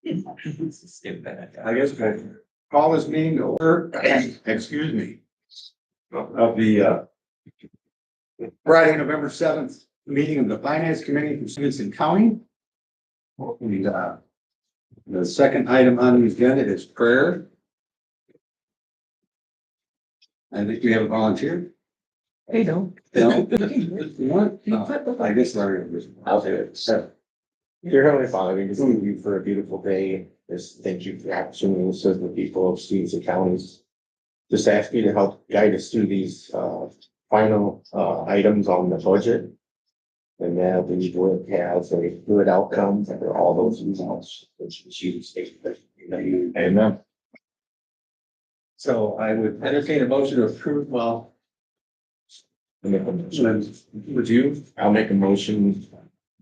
I guess we'll call this meeting to order, excuse me, of the Friday, November 7th, meeting of the Finance Committee for Stephenson County. And the second item on the agenda is prayer. I think we have a volunteer. Hey, don't. No? What? No, I guess Larry. I'll do it. So, dear Heavenly Father, we just thank you for a beautiful day. Just thank you for the opportunity to serve the people of Stephenson counties. Just ask you to help guide us through these final items on the budget. And that we would have a good outcome for all those results. Amen. So I would entertain a motion to approve, well, would you? I'll make a motion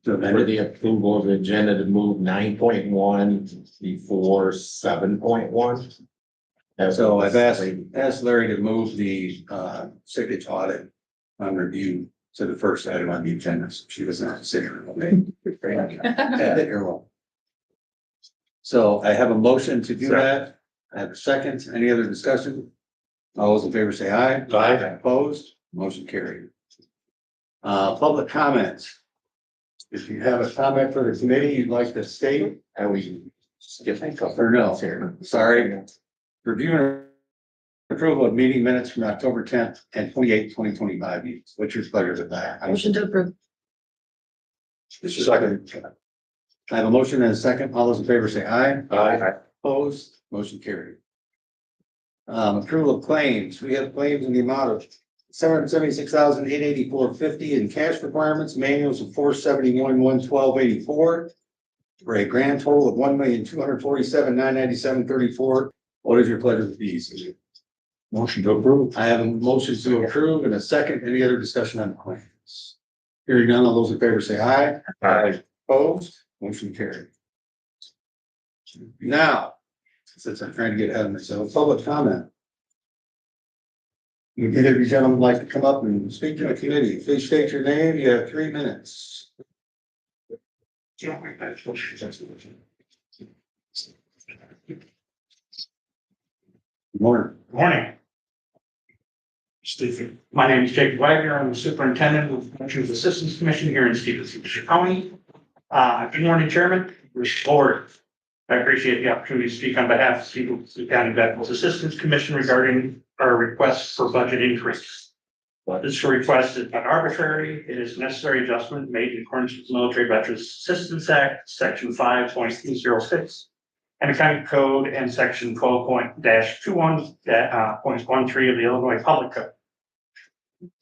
To amend for it? the approval of the agenda to move 9.1 before 7.1. So I've asked Larry to move the signature audit on review to the first item on the agenda. So she doesn't have to sit here. Okay. So I have a motion to do that. I have a second. Any other discussion? All those in favor say aye. Aye. Opposed? Motion carried. Public comments. If you have a comment for the committee you'd like to state, And we skip a couple. or no, Here. sorry. Review and approval of meeting minutes from October 10th and 28th, 2025 meetings. What's your pleasure with that? Motion to approve. Second. I have a motion and a second. All those in favor say aye. Aye. Opposed? Motion carried. Approval of claims. We have claims in the amount of $776,884.50 in cash requirements, manuals of $471,112.84 for a grand total of $1,247,997.34. What is your pleasure with these? Motion to approve. I have a motion to approve and a second. Any other discussion on the claims? Hearing none, all those in favor say aye. Aye. Opposed? Motion carried. Now, since I'm trying to get ahead of myself, public comment. Would either of you gentlemen like to come up and speak to the committee? Please state your name. You have 3 minutes. Good morning. Good morning. Stephen, my name is Jake Wagner. I'm the superintendent of the Commissioners Assistance Commission here in Stephenson County. Good morning, Chairman, Board. I appreciate the opportunity to speak on behalf of Stephenson County Veterans Assistance Commission regarding our request for budget increase. This request is not arbitrary. It is a necessary adjustment made in accordance with the Military Veterans Assistance Act, Section 5.206. And the county code and section 12.21.13 of the Illinois Public Code.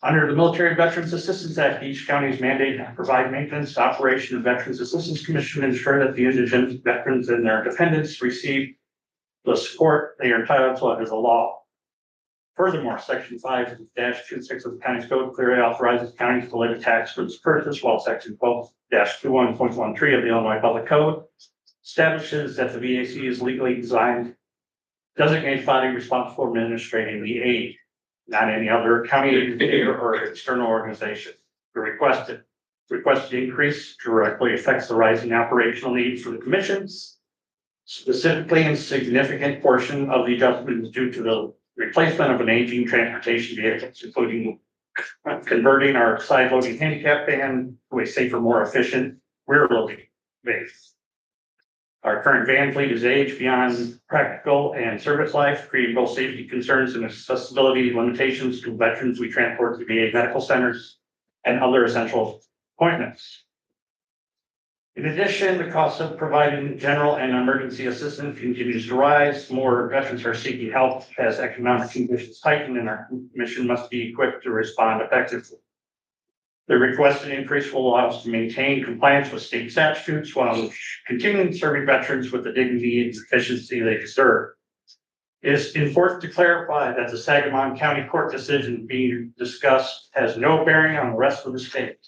Under the Military Veterans Assistance Act, each county is mandated to provide maintenance, operation of Veterans Assistance Commission, and ensure that the indigent veterans and their dependents receive the support they are entitled to under the law. Furthermore, section 5-26 of the county's code clearly authorizes counties to levy tax for this purpose, while section 12-21.13 of the Illinois Public Code establishes that the VAC is legally designed, designated body responsible for administrating the aid, not any other county agency or external organization. The requested increase directly affects the rising operational needs for the commissions. Specifically, a significant portion of the adjustment is due to the replacement of an aging transportation vehicle, including converting our side loading handicap van to a safer, more efficient rear loading base. Our current van fleet is aged beyond practical and service life, creating both safety concerns and accessibility limitations to veterans we transport to VA medical centers and other essential appointments. In addition, the cost of providing general and emergency assistance continues to rise. More veterans are seeking help as economic conditions tighten, and our commission must be equipped to respond effectively. The requested increase will allow us to maintain compliance with state statutes while continuing serving veterans with the dignity and efficiency they deserve. It is important to clarify that the Sangamon County Court decision being discussed has no bearing on the rest of the state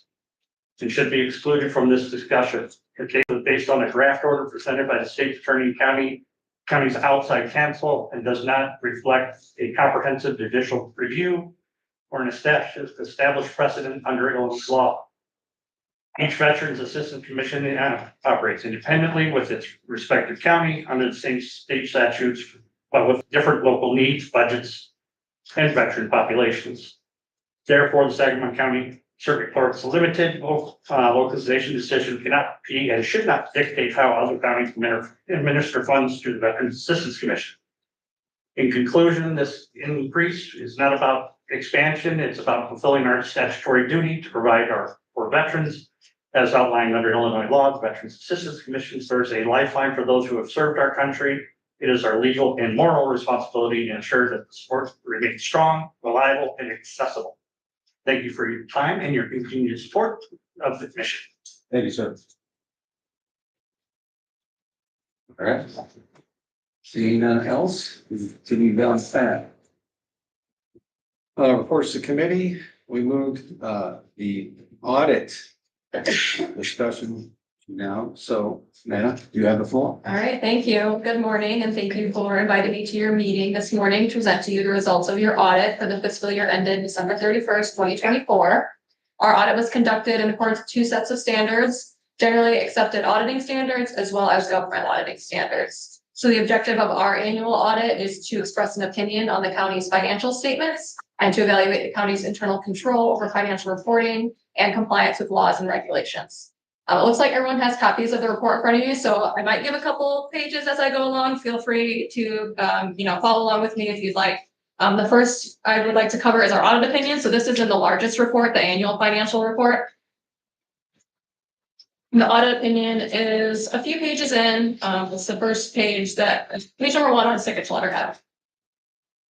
and should be excluded from this discussion. The case was based on a draft order presented by the state attorney county's outside counsel and does not reflect a comprehensive judicial review or an established precedent under Illinois law. Each Veterans Assistance Commission operates independently with its respective county under the same state statutes, but with different local needs, budgets, and veteran populations. Therefore, the Sangamon County Circuit Court's limited localization decision cannot be and should not dictate how other counties administer funds through the Veterans Assistance Commission. In conclusion, this increase is not about expansion, it's about fulfilling our statutory duty to provide for veterans. As outlined under Illinois law, the Veterans Assistance Commission serves a lifeline for those who have served our country. It is our legal and moral responsibility to ensure that the support remains strong, reliable, and accessible. Thank you for your time and your continued support of the commission. Thank you, sir. All right. Seeing none else, we continue down that. Reports to committee, we moved the audit discussion now. So, Nana, you have the floor. All right, thank you. Good morning, and thank you for inviting me to your meeting this morning to present to you the results of your audit for the fiscal year ended December 31st, 2024. Our audit was conducted in accordance with two sets of standards, generally accepted auditing standards, as well as government auditing standards. So the objective of our annual audit is to express an opinion on the county's financial statements and to evaluate the county's internal control over financial reporting and compliance with laws and regulations. It looks like everyone has copies of the report in front of you, so I might give a couple pages as I go along. Feel free to, follow along with me if you'd like. The first I would like to cover is our audit opinion. So this is in the largest report, the annual financial report. The audit opinion is a few pages in. It's the first page page number 1 on signature letterhead.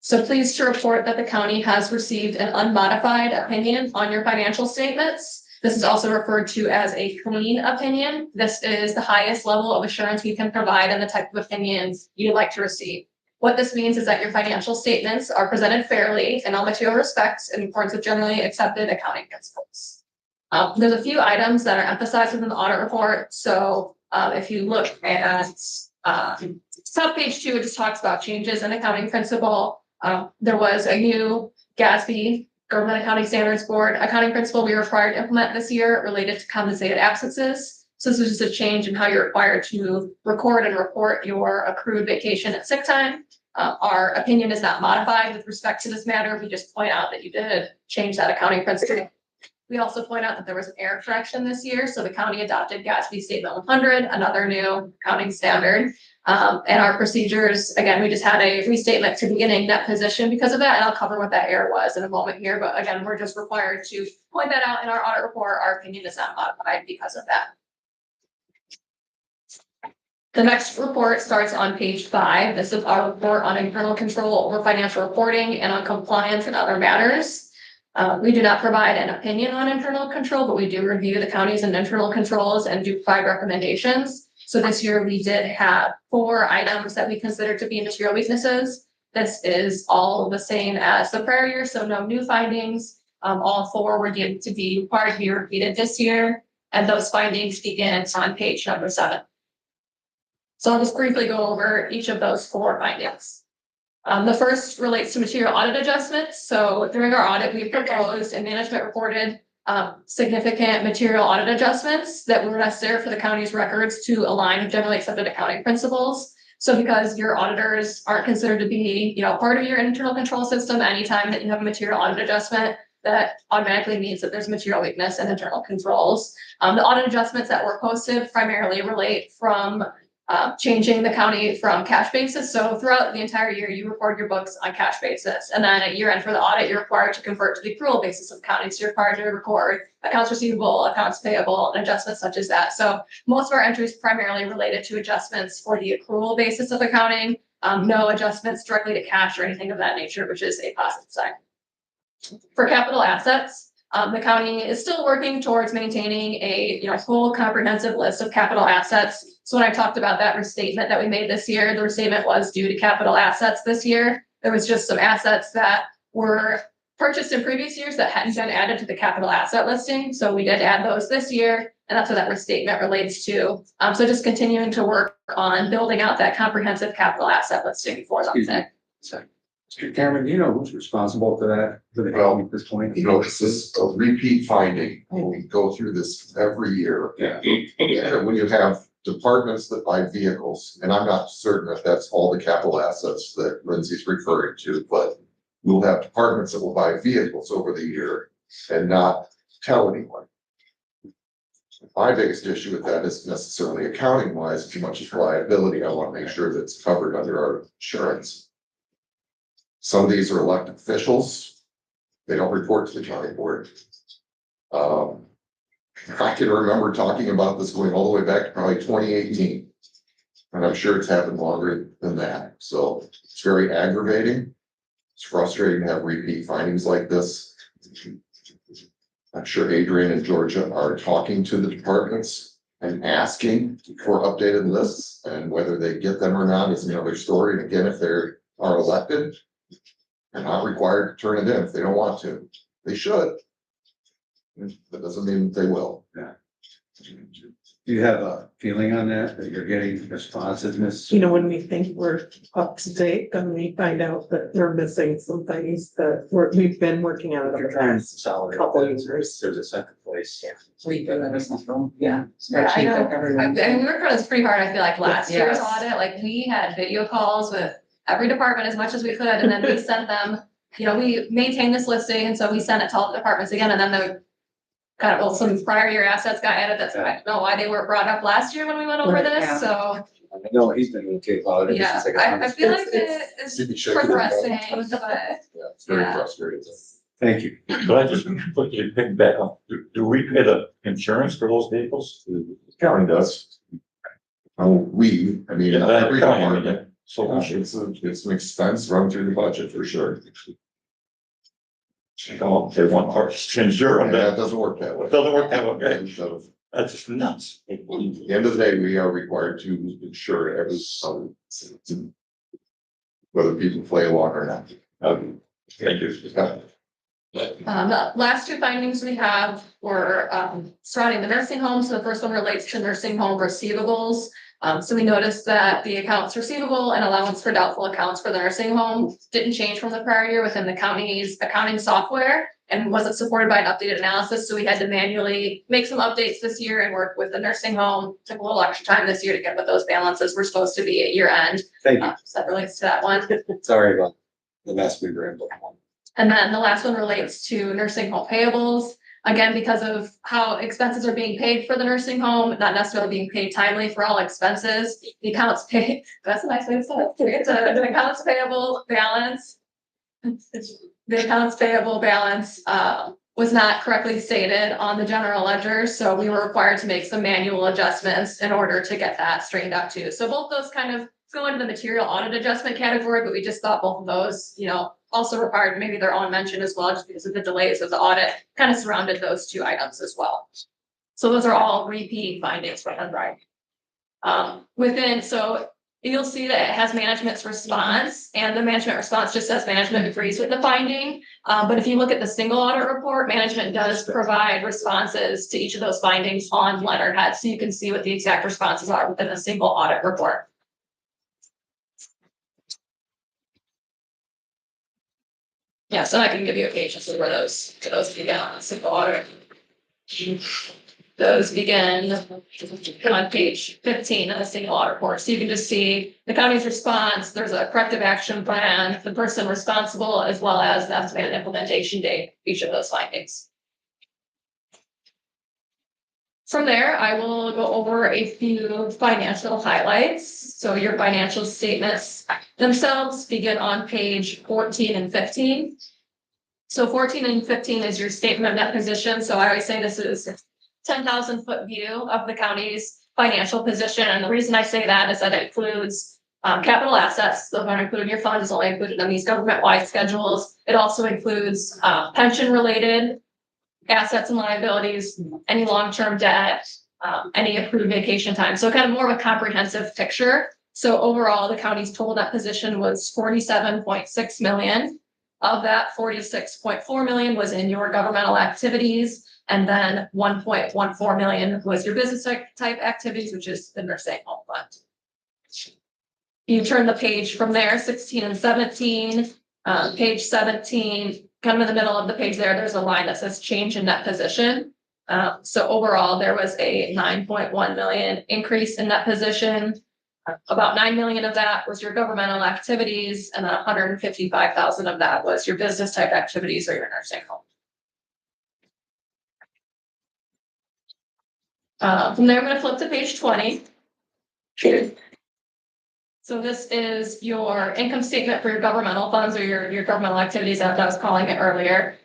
So pleased to report that the county has received an unmodified opinion on your financial statements. This is also referred to as a clean opinion. This is the highest level of assurance we can provide and the type of opinions you'd like to receive. What this means is that your financial statements are presented fairly in all material respects in accordance with generally accepted accounting principles. There's a few items that are emphasized within the audit report. So if you look at sub page 2, it just talks about changes in accounting principle. There was a new GASB, Government Accounting Standards Board accounting principle we were required to implement this year related to compensated absences. So this is just a change in how you're required to record and report your accrued vacation and sick time. Our opinion is not modified with respect to this matter. We just point out that you did change that accounting principle. We also point out that there was an error correction this year. So the county adopted GASB Statement 100, another new accounting standard. And our procedures, again, we just had a restatement to beginning net position because of that. And I'll cover what that error was in a moment here. But again, we're just required to point that out in our audit report. Our opinion is not modified because of that. The next report starts on page 5. This is our report on internal control over financial reporting and on compliance and other matters. We do not provide an opinion on internal control, but we do review the county's and internal controls and do provide recommendations. So this year we did have 4 items that we consider to be material weaknesses. This is all the same as the prior year, so no new findings. All 4 were deemed to be required to be repeated this year, and those findings begin on page number 7. So I'll just briefly go over each of those 4 findings. The first relates to material audit adjustments. So during our audit, we proposed and management reported significant material audit adjustments that were necessary for the county's records to align with generally accepted accounting principles. So because your auditors aren't considered to be, part of your internal control system, anytime that you have a material audit adjustment, that automatically means that there's material weakness in internal controls. The audit adjustments that were posted primarily relate from changing the county from cash basis. So throughout the entire year, you record your books on cash basis. And then at year end for the audit, you're required to convert to the accrual basis of accounting. So you're required to record accounts receivable, accounts payable, and adjustments such as that. So most of our entries primarily related to adjustments for the accrual basis of accounting. No adjustments directly to cash or anything of that nature, which is a positive sign. For capital assets, the county is still working towards maintaining a full comprehensive list of capital assets. So when I talked about that restatement that we made this year, the restatement was due to capital assets this year. There was just some assets that were purchased in previous years that hadn't been added to the capital asset listing. So we did add those this year, and that's what that restatement relates to. So just continuing to work on building out that comprehensive capital asset listing for them. Sorry. Mr. Cameron, do you know who's responsible for that, for the Well, at this point? This is a repeat finding. We go through this every year. Yeah. And when you have departments that buy vehicles, and I'm not certain if that's all the capital assets that Lindsay's referring to, but we'll have departments that will buy vehicles over the year and not tell anyone. My biggest issue with that isn't necessarily accounting wise, too much as liability. I want to make sure that it's covered under our insurance. Some of these are elected officials. They don't report to the county board. I can remember talking about this going all the way back to probably 2018. And I'm sure it's happened longer than that. So it's very aggravating. It's frustrating to have repeat findings like this. I'm sure Adrian and Georgia are talking to the departments and asking for updated lists, and whether they get them or not is another story. And again, if they are elected, they're not required to turn it in if they don't want to. They should. That doesn't mean they will. Do you have a feeling on that you're getting responsiveness? You know, when we think we're up to date, then we find out that we're missing some things that we've been working on it over the past couple of years. There's a second place. We've been in central, yeah. Yeah, I know. I Everyone. mean, we worked on this pretty hard, I feel like last year's Yes. audit, like we had video calls with every department as much as we could, and then we sent them, we maintained this listing, and so we sent it to all the departments again, and then the kind of, well, some prior year assets got added, I don't know why they weren't brought up last year when we went over Right, this, yeah. so, I know he's been okay about it. yeah, I feel like it's Should be shaking their head. progressing, but Yeah, it's very Yeah. frustrating. Thank you. Could I just quickly pick back up? Do we pay the insurance for those vehicles? The county does. I mean, every department, So, it's an expense run through the budget for sure. they want parts to insure And them, that that doesn't work that way. doesn't work that way. So, That's just nuts. at the end of the day, we are required to insure every son. Whether people play along or not. Thank you. The last two findings we have were surrounding the nursing home. So the first one relates to nursing home receivables. So we noticed that the accounts receivable and allowance for doubtful accounts for the nursing home didn't change from the prior year within the county's accounting software and wasn't supported by an updated analysis. So we had to manually make some updates this year and work with the nursing home. Took a little extra time this year to get what those balances were supposed to be at year end. Thank you. So that relates to that one. Sorry about the mess we were in. And then the last one relates to nursing home payables. Again, because of how expenses are being paid for the nursing home, not necessarily being paid timely for all expenses, the accounts pay, that's a nice way to say it. It's the accounts payable balance. The accounts payable balance was not correctly stated on the general ledger, so we were required to make some manual adjustments in order to get that straightened out too. So both those kind of go into the material audit adjustment category, but we just thought both of those, also required maybe their own mention as well, just because of the delays of the audit kind of surrounded those two items as well. So those are all repeat findings from Underwriting. So you'll see that it has management's response, and the management response just says management agrees with the finding. But if you look at the single audit report, management does provide responses to each of those findings on letterhead, so you can see what the exact responses are within a single audit report. Yeah, so I can give you a page just where those begin on a single audit. Those begin on page 15 of the single audit report. So you can just see the county's response, there's a corrective action plan, the person responsible, as well as the estimated implementation date, each of those findings. From there, I will go over a few financial highlights. So your financial statements themselves begin on page 14 and 15. So 14 and 15 is your statement of net position. So I always say this is 10,000 foot view of the county's financial position. And the reason I say that is that it includes capital assets. Those aren't included in your funds, only included in these government-wide schedules. It also includes pension-related assets and liabilities, any long-term debt, any accrued vacation time. So kind of more of a comprehensive picture. So overall, the county's total net position was 47.6 million. Of that, 46.4 million was in your governmental activities, and then 1.14 million was your business type activities, which is the nursing home fund. You turn the page from there, 16 and 17. Page 17, kind of in the middle of the page there's a line that says change in net position. So overall, there was a 9.1 million increase in net position. About 9 million of that was your governmental activities, and then 155,000 of that was your business type activities or your nursing home. From there, I'm going to flip to page 20. So this is your income statement for your governmental funds or your governmental activities, as I was calling it earlier.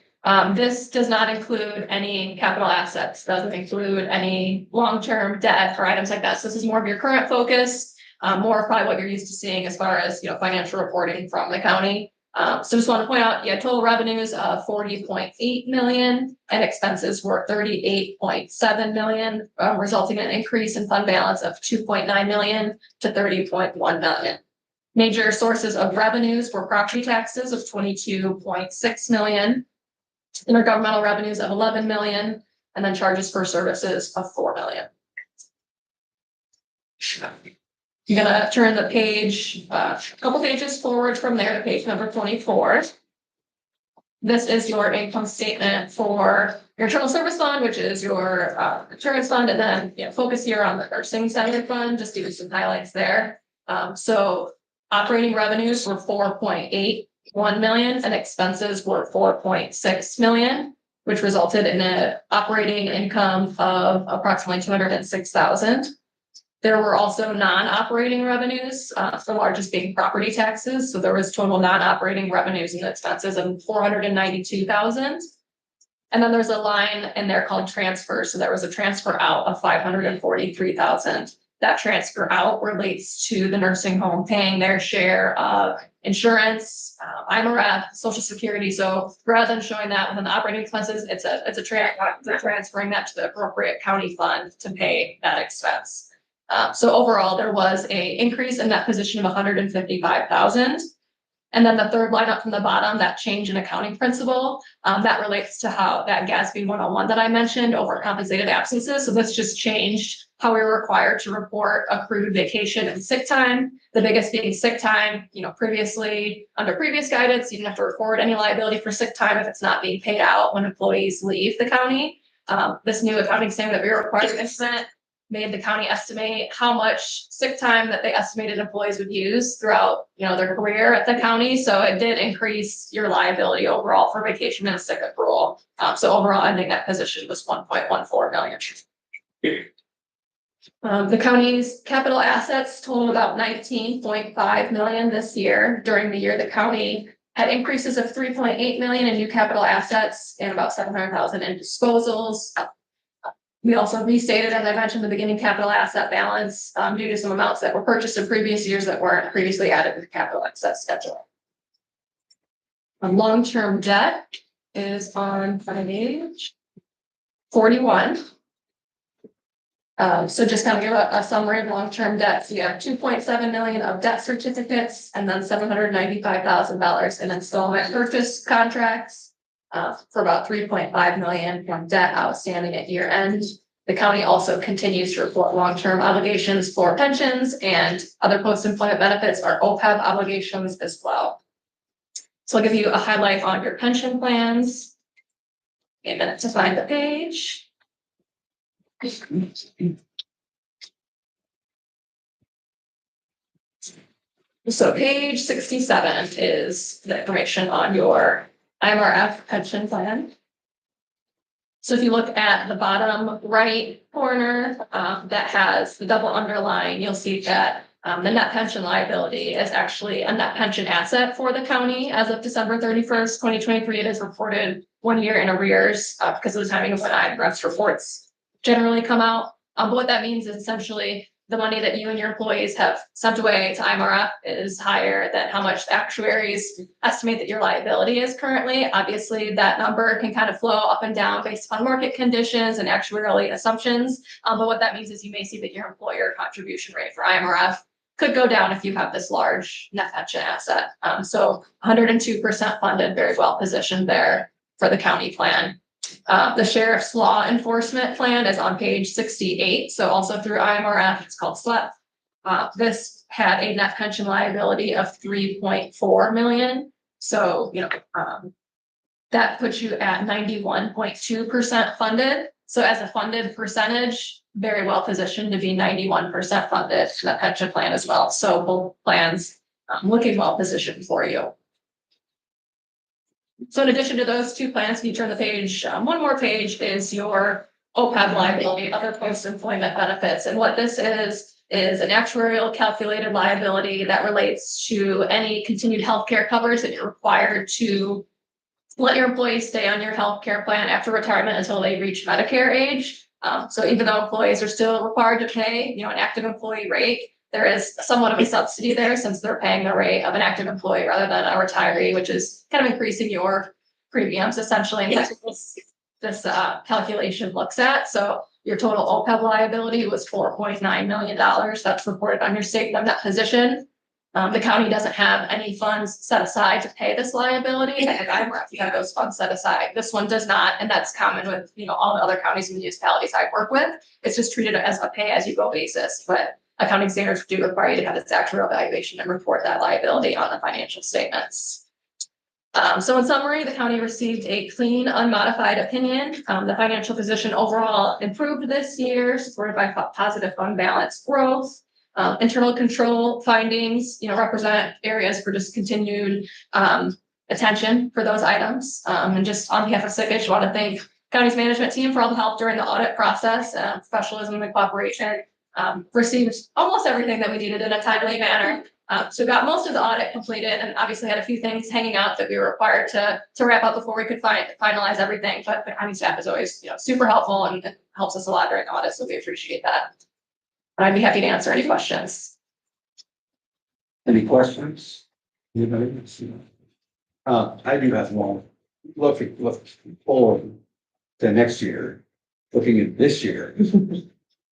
This does not include any capital assets, doesn't include any long-term debt or items like that. So this is more of your current focus, more of probably what you're used to seeing as far as, financial reporting from the county. So just want to point out, total revenues of 40.8 million and expenses were 38.7 million, resulting in an increase in fund balance of 2.9 million to 30.1 million. Major sources of revenues were property taxes of 22.6 million, intergovernmental revenues of 11 million, and then charges for services of 4 million. I'm gonna turn the page, a couple pages forward from there to page number 24. This is your income statement for your internal service fund, which is your insurance fund, and then focus here on the nursing center fund, just to do some highlights there. So operating revenues were 4.81 million and expenses were 4.6 million, which resulted in an operating income of approximately 206,000. There were also non-operating revenues, the largest being property taxes. So there was total non-operating revenues and expenses of 492,000. And then there's a line in there called transfer. So there was a transfer out of 543,000. That transfer out relates to the nursing home paying their share of insurance, IMRF, Social Security. So rather than showing that within the operating expenses, it's transferring that to the appropriate county fund to pay that expense. So overall, there was a increase in that position of 155,000. And then the third line up from the bottom, that change in accounting principle, that relates to how that GASB 101 that I mentioned over compensated absences. So this just changed how we were required to report accrued vacation and sick time. The biggest being sick time, previously under previous guidance, you didn't have to record any liability for sick time if it's not being paid out when employees leave the county. This new accounting standard that we were required to implement made the county estimate how much sick time that they estimated employees would use throughout, their career at the county. So it did increase your liability overall for vacation and sick accrual. So overall ending that position was 1.14 million. The county's capital assets totaled about 19.5 million this year. During the year, the county had increases of 3.8 million in new capital assets and about 700,000 in disposals. We also restated, as I mentioned, the beginning capital asset balance due to some amounts that were purchased in previous years that weren't previously added to the capital asset schedule. Long-term debt is on page 41. So just kind of give a summary of long-term debt. So you have 2.7 million of debt certificates and then $795,000 in installment purchase contracts. For about 3.5 million from debt outstanding at year end. The county also continues to report long-term obligations for pensions and other post-employment benefits or OPEB obligations as well. So I'll give you a highlight on your pension plans. A minute to find the page. So page 67 is the information on your IMRF pension plan. So if you look at the bottom right corner that has the double underline, you'll see that the net pension liability is actually a net pension asset for the county as of December 31st, 2023. It is reported 1 year in arrears because of the timing of when IMRF's reports generally come out. But what that means is essentially the money that you and your employees have sent away to IMRF is higher than how much the actuaries estimate that your liability is currently. Obviously, that number can kind of flow up and down based on market conditions and actuarial assumptions. But what that means is you may see that your employer contribution rate for IMRF could go down if you have this large net pension asset. So 102% funded, very well positioned there for the county plan. The sheriff's law enforcement plan is on page 68. So also through IMRF, it's called SLEP. This had a net pension liability of 3.4 million. So, that puts you at 91.2% funded. So as a funded percentage, very well positioned to be 91% funded in the pension plan as well. So both plans looking well positioned for you. So in addition to those two plans, if you turn the page, one more page is your OPEB liability, other post-employment benefits. And what this is an actuarial calculated liability that relates to any continued healthcare coverage that you're required to let your employees stay on your healthcare plan after retirement until they reach Medicare age. So even though employees are still required to pay, an active employee rate, there is somewhat of a subsidy there since they're paying the rate of an active employee rather than a retiree, which is kind of increasing your premiums essentially. And that's what this calculation looks at. So your total OPEB liability was $4.9 million. That's reported on your statement of net position. The county doesn't have any funds set aside to pay this liability. You have those funds set aside. This one does not, and that's common with all the other counties and municipalities I work with. It's just treated as a pay-as-you-go basis, but accounting standards do require you to have this actuarial evaluation and report that liability on the financial statements. So in summary, the county received a clean, unmodified opinion. The financial position overall improved this year, supported by positive fund balance growth. Internal control findings, represent areas for just continued attention for those items. And just on behalf of SICK, I want to thank county's management team for all the help during the audit process, professionalism and cooperation. Received almost everything that we needed in a timely manner. So got most of the audit completed and obviously had a few things hanging out that we were required to wrap up before we could finalize everything. But the county staff is always, super helpful and it helps us a lot during audit. So we appreciate that. I'd be happy to answer any questions. Any questions? Anybody? I do have one. Look forward to next year, looking at this year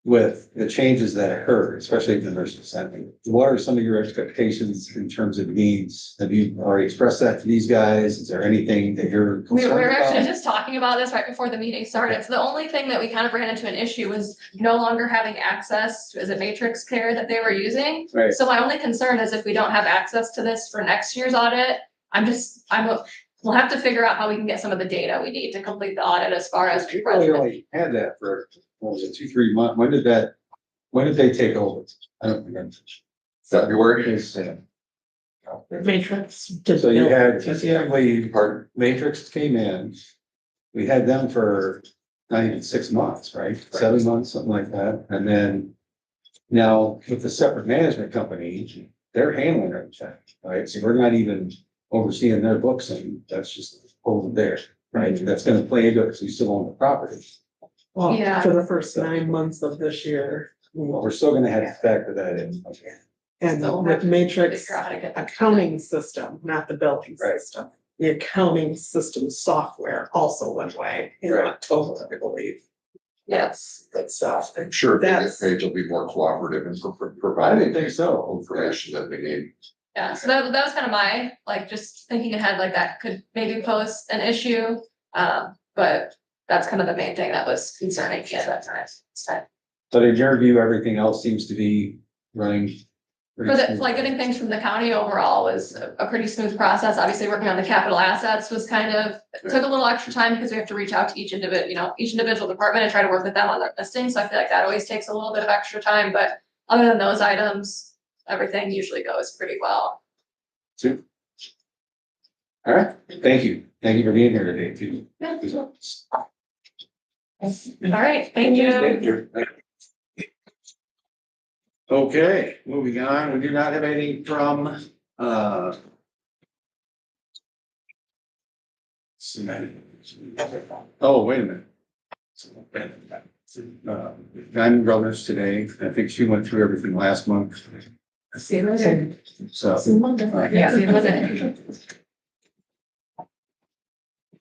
with the changes that occurred, especially in the nursing center. What are some of your expectations in terms of needs? Have you already expressed that to these guys? Is there anything that you're We concerned were actually about? just talking about this right before the meeting started. So the only thing that we kind of ran into an issue was no longer having access to, is it matrix care that they were using? Right. So my only concern is if we don't have access to this for next year's audit, we'll have to figure out how we can get some of the data we need to complete the audit as far as. You really only had that for, what was it, 2-3 months? When did they take over? I don't remember. February. Matrix. So you had TCM, Matrix came in. We had them for not even 6 months, right? 7 months, something like that. And then now with the separate management company, they're handling everything, right? So we're not even overseeing their books and that's just over there, right? That's gonna play into it because we still own the property. Well, Yeah. for the first 9 months of this year. But we're still gonna have to factor that in. And So we'll with have to Matrix figure out how to get that. accounting system, not the billing Right. system. The accounting system software also went away in Right. October, I believe. Yes. Good stuff. I'm sure if they That's- get paid, they'll be more cooperative and I providing didn't think so. information that they need. Yeah, so that was kind of my, just thinking ahead, that could maybe pose an issue. But that's kind of the main thing that was concerning me at that time. But in your view, everything else seems to be running. pretty But smooth. getting things from the county overall was a pretty smooth process. Obviously, working on the capital assets was took a little extra time because we have to reach out to each individual department and try to work with them on their listings. So I feel like that always takes a little bit of extra time, but other than those items, everything usually goes pretty well. Super. All right, thank you. Thank you for being here today, too. Yeah. All right, thank you. Okay, moving on, we do not have anything from, oh, wait a minute. Diamond Brothers today, I think she went through everything last month, See you later. so. Yeah, see you later.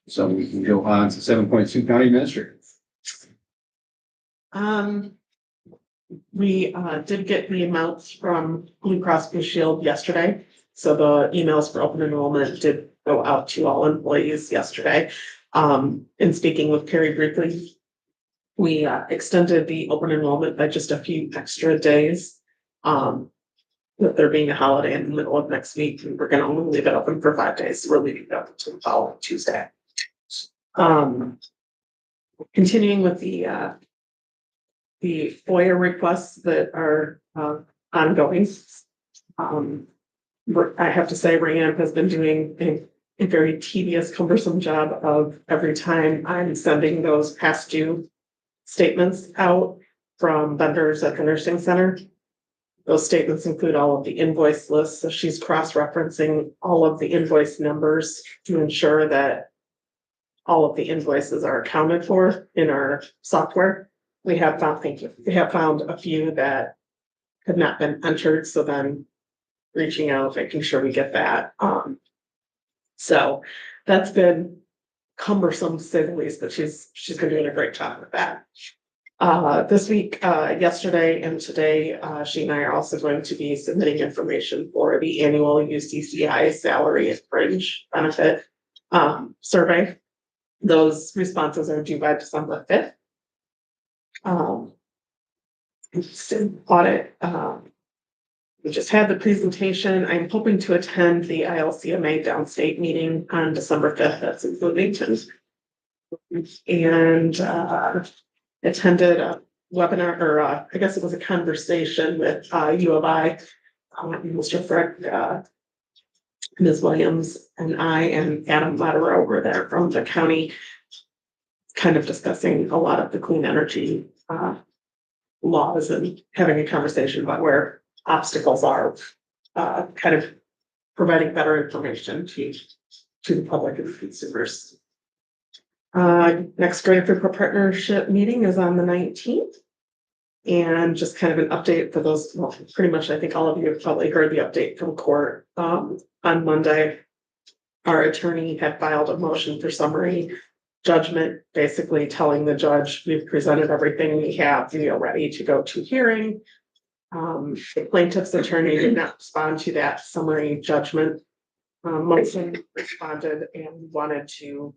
So we can go on to 7.2 county administrator. We did get the amounts from Blue Cross Blue Shield yesterday. So the emails for open enrollment did go out to all employees yesterday. In speaking with Carrie briefly, we extended the open enrollment by just a few extra days. with there being a holiday in the middle of next week, we're gonna only leave it open for 5 days. We're leaving it up until the following Tuesday. Continuing with the FOIA requests that are ongoing. I have to say, Rayanne has been doing a very tedious, cumbersome job of every time I'm sending those past due statements out from vendors at the nursing center. Those statements include all of the invoice lists, so she's cross-referencing all of the invoice numbers to ensure that all of the invoices are accounted for in our software. We have found a few that have not been entered, so then reaching out, making sure we get that. So that's been cumbersome to say the least, but she's been doing a great job with that. This week, yesterday and today, she and I are also going to be submitting information for the annual UCCI salary and fringe benefit survey. Those responses are due by December 5th. Audit, we just had the presentation. I'm hoping to attend the ILCMA downstate meeting on December 5th. That's in Bloomington. And attended a webinar, or I guess it was a conversation with U of I, Mr. Frick, Ms. Williams, and I, and Adam Lederer over there from the county, kind of discussing a lot of the clean energy laws and having a conversation about where obstacles are, kind of providing better information to the public and consumers. Next Grant for Partnership meeting is on the 19th. And just kind of an update for those, well, pretty much, I think all of you have probably heard the update from court. On Monday, our attorney had filed a motion for summary judgment, basically telling the judge, we've presented everything we have, we are ready to go to hearing. The plaintiff's attorney did not respond to that summary judgment. Motion responded and wanted to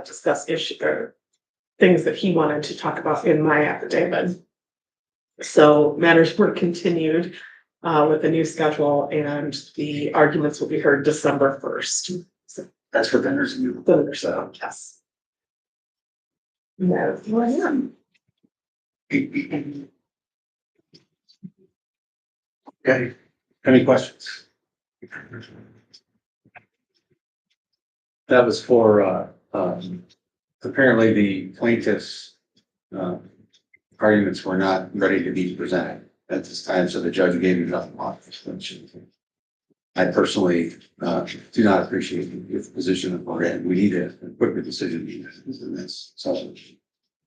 discuss things that he wanted to talk about in my affidavit. So matters were continued with a new schedule, and the arguments will be heard December 1st. So That's for vendors and you. vendors, so yes. That's who I am. Okay, any questions? That was for, apparently the plaintiff's, arguments were not ready to be presented at this time, so the judge gave you nothing off. I personally, do not appreciate the position that we're in. We need a quicker decision in this, so.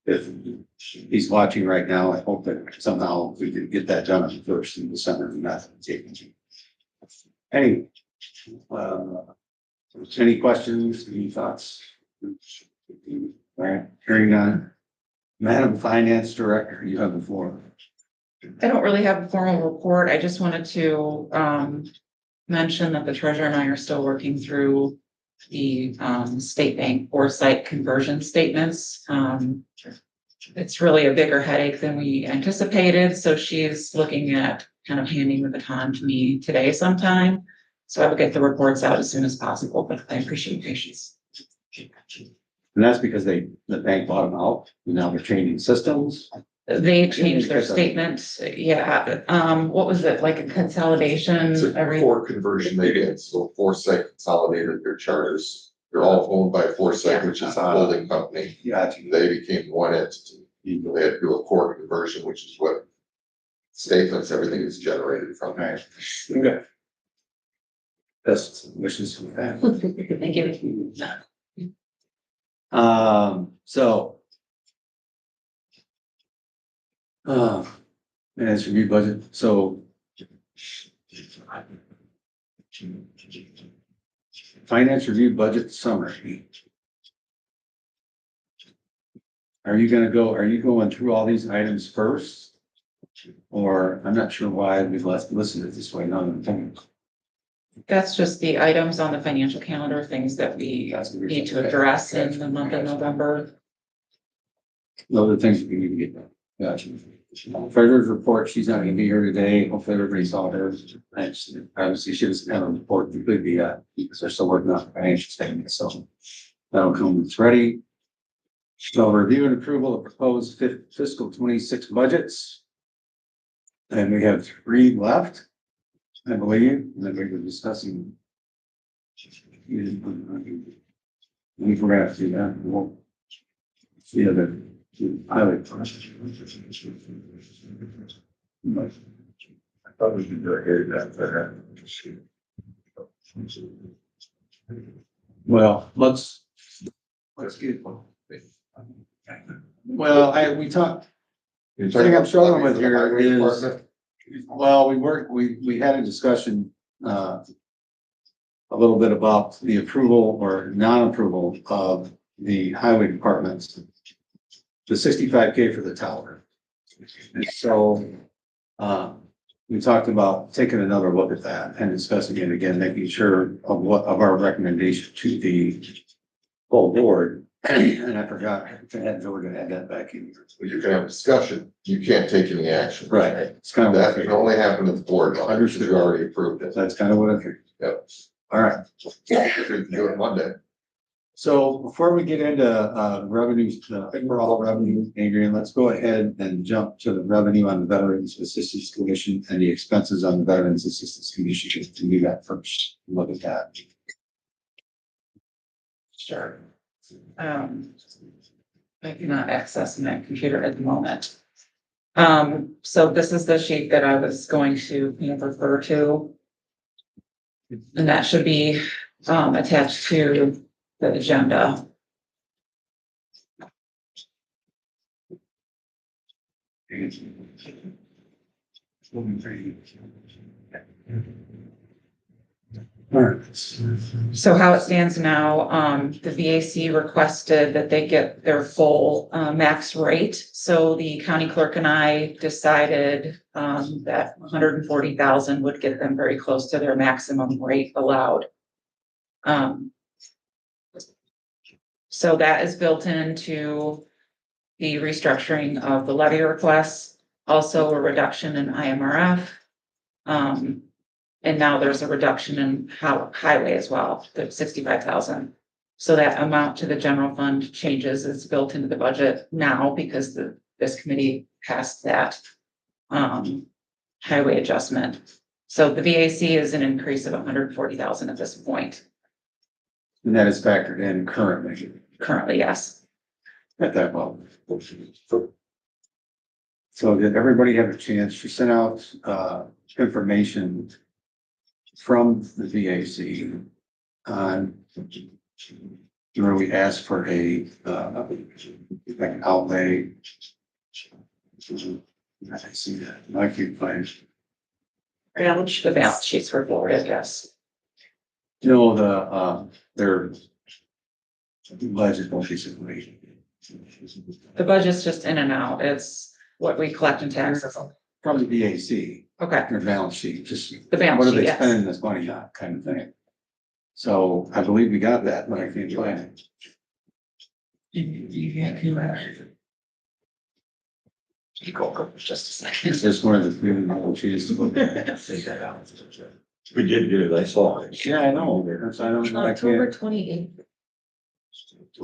If he's watching right now, I hope that somehow we can get that done on the 1st in December and not taking. Any questions, any thoughts? All right, hearing none. Madam Finance Director, you have the floor. I don't really have a formal report. I just wanted to mention that the treasurer and I are still working through the state bank foresight conversion statements. It's really a bigger headache than we anticipated. So she's looking at kind of handing the baton to me today sometime. So I will get the reports out as soon as possible, but I appreciate your patience. And that's because the bank bought them out, and now they're changing systems. They changed their statement. Yeah. What was it? Like a consolidation? It's a core conversion they did, so Foresight consolidated their charters. They're all owned by Foresight, which is a holding company. Gotcha. They became one entity. They had to do a core conversion, which is what statements, everything is generated from. All right. Okay. Best wishes for that. Thank you. So. Finance review budget, so. Finance review budget summary. Are you going through all these items first? Or I'm not sure why we've listed it this way, That's just the items on the financial calendar, things that we need to address in the month of November. Those are things we need to get done. Gotcha. Treasurer's report, she's not gonna be here today. Hopefully everybody saw hers. And obviously she doesn't have a report completely yet because they're still working on financial statements, so that'll come when it's ready. So review and approval of proposed fiscal 26 budgets. And we have 3 left, I believe, and then we were discussing. We forgot to do that. We'll see the highlight. I thought we could do it here, that. Well, let's get. Well, we talked. You're The talking thing I'm about struggling with for the here highway is, department? well, we had a discussion, a little bit about the approval or non-approval of the highway departments. The 65K for the tower. And so, we talked about taking another look at that and discussing it again, making sure of our recommendation to the full board. And I forgot to add, we're gonna add that back in here. You can have a discussion, you can't take any action. Right, it's kind of. That can only happen at the board level, because you already approved it. That's kind of what I think. Yep. All right. You can do it Monday. So before we get into revenues, overall revenue, Adrian, let's go ahead and jump to the revenue on the Veterans Assistance Commission and the expenses on the Veterans Assistance Commission. To do that first, look at that. Sure. I cannot access my computer at the moment. So this is the sheet that I was going to refer to. And that should be attached to the agenda. All right. So how it stands now, the VAC requested that they get their full max rate. So the county clerk and I decided that 140,000 would get them very close to their maximum rate allowed. So that is built into the restructuring of the levy requests, also a reduction in IMRF. And now there's a reduction in highway as well, the 65,000. So that amount to the general fund changes is built into the budget now because this committee passed that highway adjustment. So the VAC is an increase of 140,000 at this point. And that is factored in currently Currently, yes. at that level. So did everybody have a chance? She sent out information from the VAC on where we asked for a like an outlay. I see that. I keep finding. The balance sheets were forwarded, yes. Their budget basically. The budget's just in and out. It's what we collect in taxes. From the VAC, Okay, their balance sheet, just the balance what are sheet, they yes. spending this money on kind of thing. So I believe we got that, but I can't find it. Just a second. It's just one of the few little cheese to look at. We did get it, I saw it. Yeah, I know, that's, I don't, I October can't. 28th,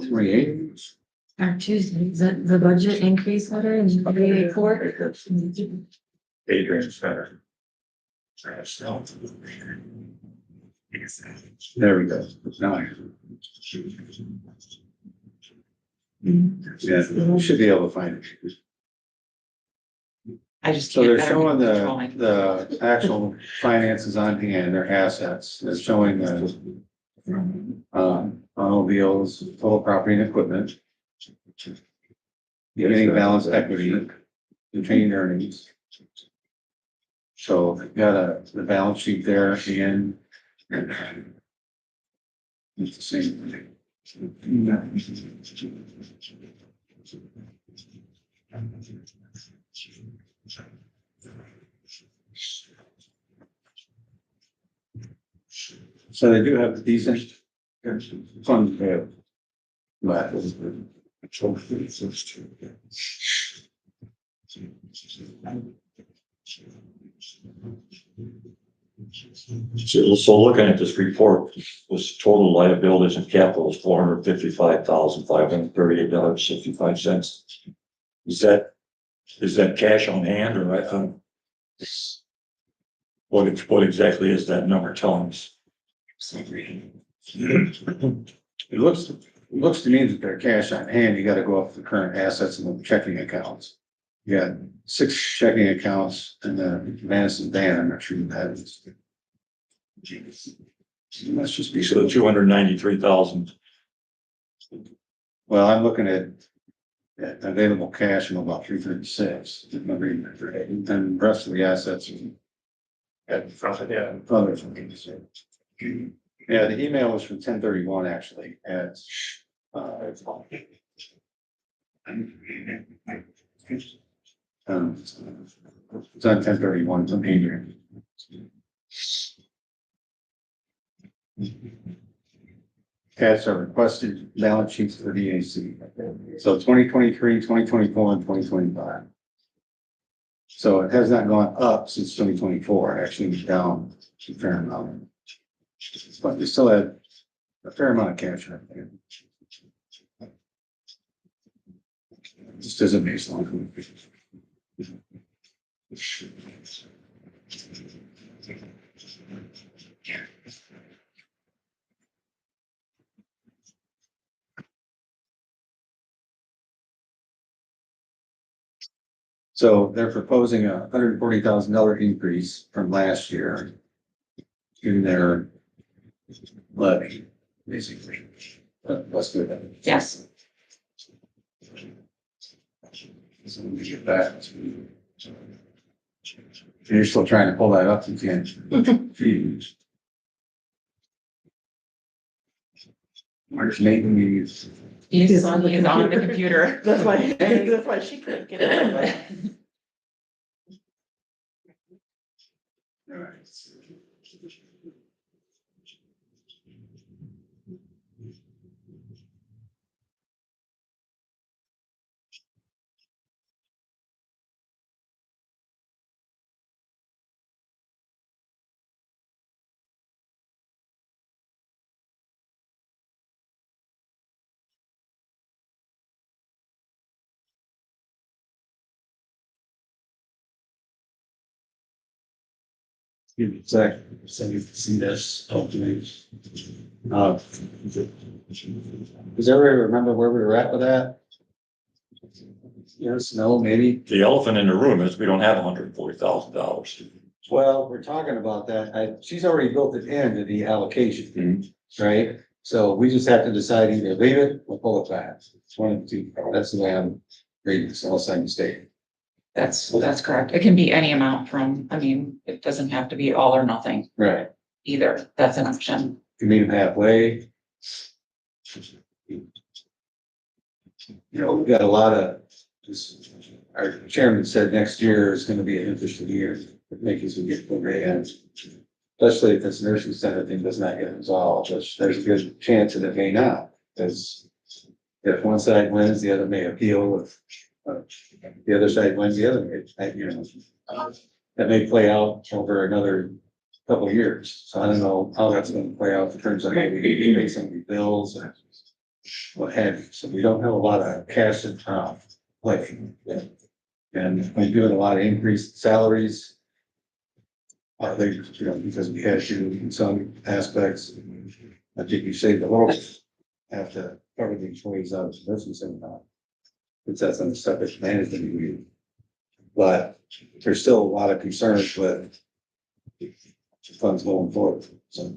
28. or Tuesday, is that the budget increase letter in the report? Adrian's better. There we go. Now I. Yeah, we should be able to find it. I just So can't. they're I don't showing have controlling. the actual finances on hand, their assets, it's showing the automobiles, total property and equipment. Beginning balance equity, retained earnings. So they've got the balance sheet there and it's the same thing. So they do have decent funds there. But So looking at this report, was total liabilities and capital is $455,538.65. Is that cash on hand or what exactly is that number telling us? It looks to me that they're cash on hand, you gotta go up the current assets and the checking accounts. You got 6 checking accounts and then Madison Van, I'm not sure who that is. Must just be. So 293,000. Well, I'm looking at available cash of about 336, if I'm reading that right, and then the rest of the assets. Other things. Yeah, the email was from 10/31 actually, at. It's on 10/31 from Adrian. Cash are requested balance sheets for the AC. So 2023, 2024, and 2025. So it has not gone up since 2024, actually it's down a fair amount. But we still had a fair amount of cash right there. Just as a baseline. So they're proposing $140,000 increase from last year in their levy, basically. Let's do that. Yes. So we get that. You're still trying to pull that up, you can't. Geez. March making these. He's on the computer. That's why she couldn't get it. All right. Give me a sec, so you can see this, hopefully. Does everybody remember where we were at with that? Yes, no, maybe. The elephant in the room is we don't have $140,000. Well, we're talking about that. She's already built it into the allocation, right? So we just have to decide either leave it or pull it back. It's one of the two. That's the way I'm reading this, unless I'm mistaken. That's correct. It can be any amount from, I mean, it doesn't have to be all or nothing Right. either. That's an option. You meet them halfway. You know, we've got a lot of, our chairman said next year is gonna be an interesting year, making some get to the end. Especially if this nursing center thing does not get resolved, which there's a good chance that it may not, because if one side wins, the other may appeal, if the other side wins, the other may, you know, that may play out over another couple of years. So I don't know how that's gonna play out in terms of maybe pay some of the bills and what have you. So we don't have a lot of cash in play. And we're doing a lot of increased salaries. They, you know, because we had to in some aspects. I think you saved a little, have to cover the employees out of the business and not. Because that's on the separate management review. But there's still a lot of concerns with funds going forward, so.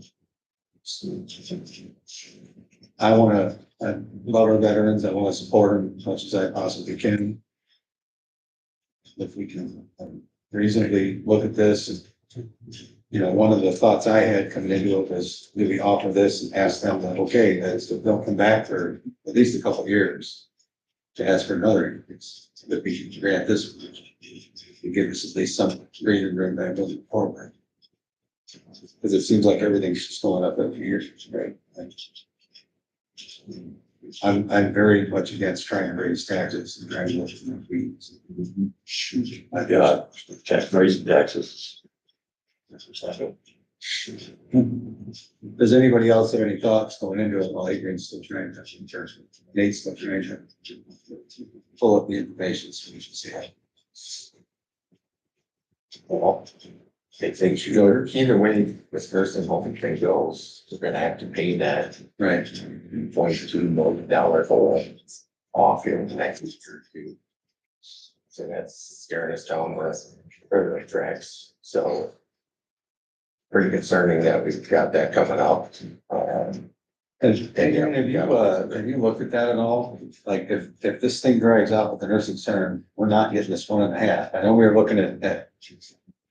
I love our veterans, I wanna support them as much as I possibly can. If we can reasonably look at this, you know, one of the thoughts I had coming into it was, do we offer this and ask them that, okay, that's, they'll come back for at least a couple of years to ask for another increase, that we should grant this, to give us at least some breathing room back moving forward. Because it seems like everything's just going up every year, right? I'm very much against trying to raise taxes and trying to look at fees. My God, tax raising taxes. Does anybody else have any thoughts going into it while Adrian's still trying to, Nate's still trying to pull up the information so we can see it? Well, I think you go, either way, this nursing home thing goes, we're gonna have to pay that Right. $22 million hole off here in the next year or two. So that's scaring us down with further tracks, so. Pretty concerning that we've got that coming up. Have you looked at that at all? Like, if this thing drags out with the nursing center, we're not getting this 1.5. I know we were looking at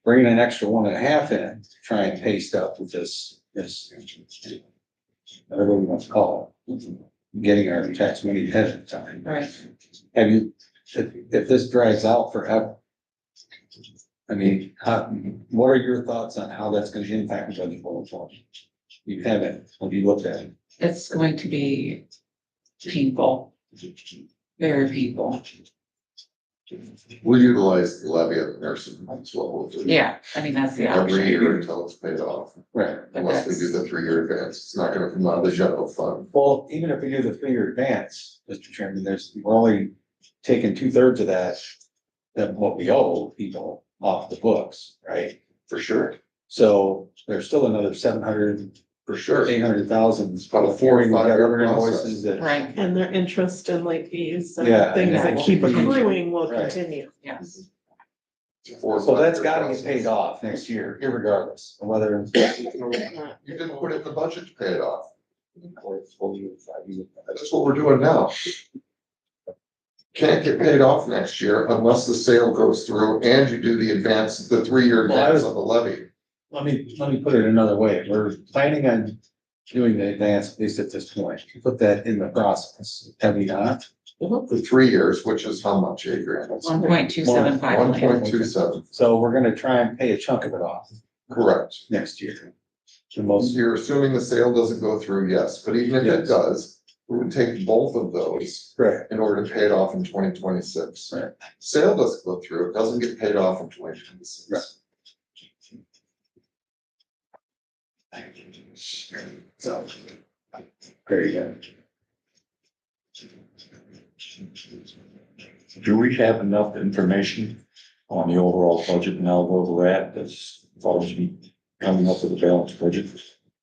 bringing an extra 1.5 in, to try and pay stuff with this, whatever we want to call it, getting our tax money ahead of time. Right. Have you, if this drags out forever, I mean, what are your thoughts on how that's gonna impact the budget going forward? You haven't, have you looked at it? It's going to be painful, very painful. We'll utilize the levy of the nursing home as well. We'll do Yeah, I mean, that's the every year option. until it's paid off, Right. unless we do the 3-year advance. It's not gonna come out of the general fund. Well, even if we do the 3-year advance, Mr. Chairman, we're only taking 2/3 of that, than what we owe people off the books, right? For sure, So there's still another 700, for sure. 800,000. It's about a 4 or We've got 5 year other process. invoices that. Right, And their interest and late fees and Yeah, things yeah. that keep Right. accruing will Right. continue. yes. It's a 4 or So 5 that's year gotta process. get paid off next year, irregardless of whether. You didn't put it in the budget to pay it off. That's what we're doing now. Can't get paid off next year unless the sale goes through and you do the advance, the 3-year Well, I advance was- of the levy. Let me put it another way. We're planning on doing the advance, at least at this point. Put that in the process. Have we not? For 3 years, which is how much, Adrian? 1.275 One million. point 27, So we're gonna try and pay a chunk of it off correct. next year. The most, You're assuming the sale doesn't go through, yes, but even if it Yes. does, we would take both of those correct. in order to pay it off in 2026. Right. Sale doesn't go through, it doesn't get paid off in 2026. Right. So. Very good. Do we have enough information on the overall budget now where we're at as far as we coming up with a balanced budget?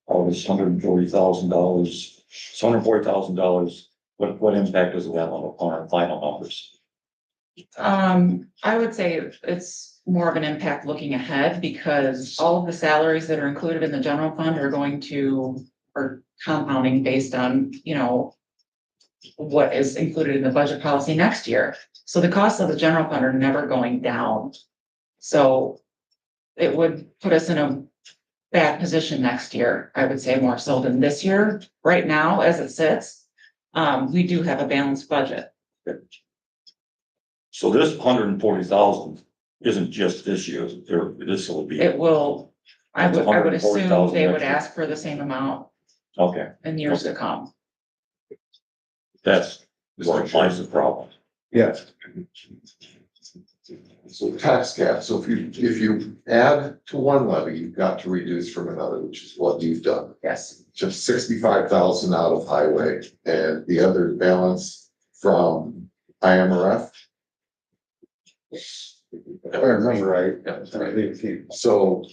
All this $140,000, what impact does it have on our final numbers? I would say it's more of an impact looking ahead because all of the salaries that are included in the general fund are compounding based on, what is included in the budget policy next year. So the costs of the general fund are never going down. So it would put us in a bad position next year, I would say more so than this year. Right now, as it sits, we do have a balanced budget. So this 140,000 isn't just this year, this will be, It will, I would assume 140,000 they would next year. ask for the same amount okay, in years to come. that's where lies the problem. Yes. So tax cap, so if you add to one levy, you've got to reduce from another, which is what you've done. Yes, Just 65,000 out of highway and the other balance from IMRF. If I remember right. So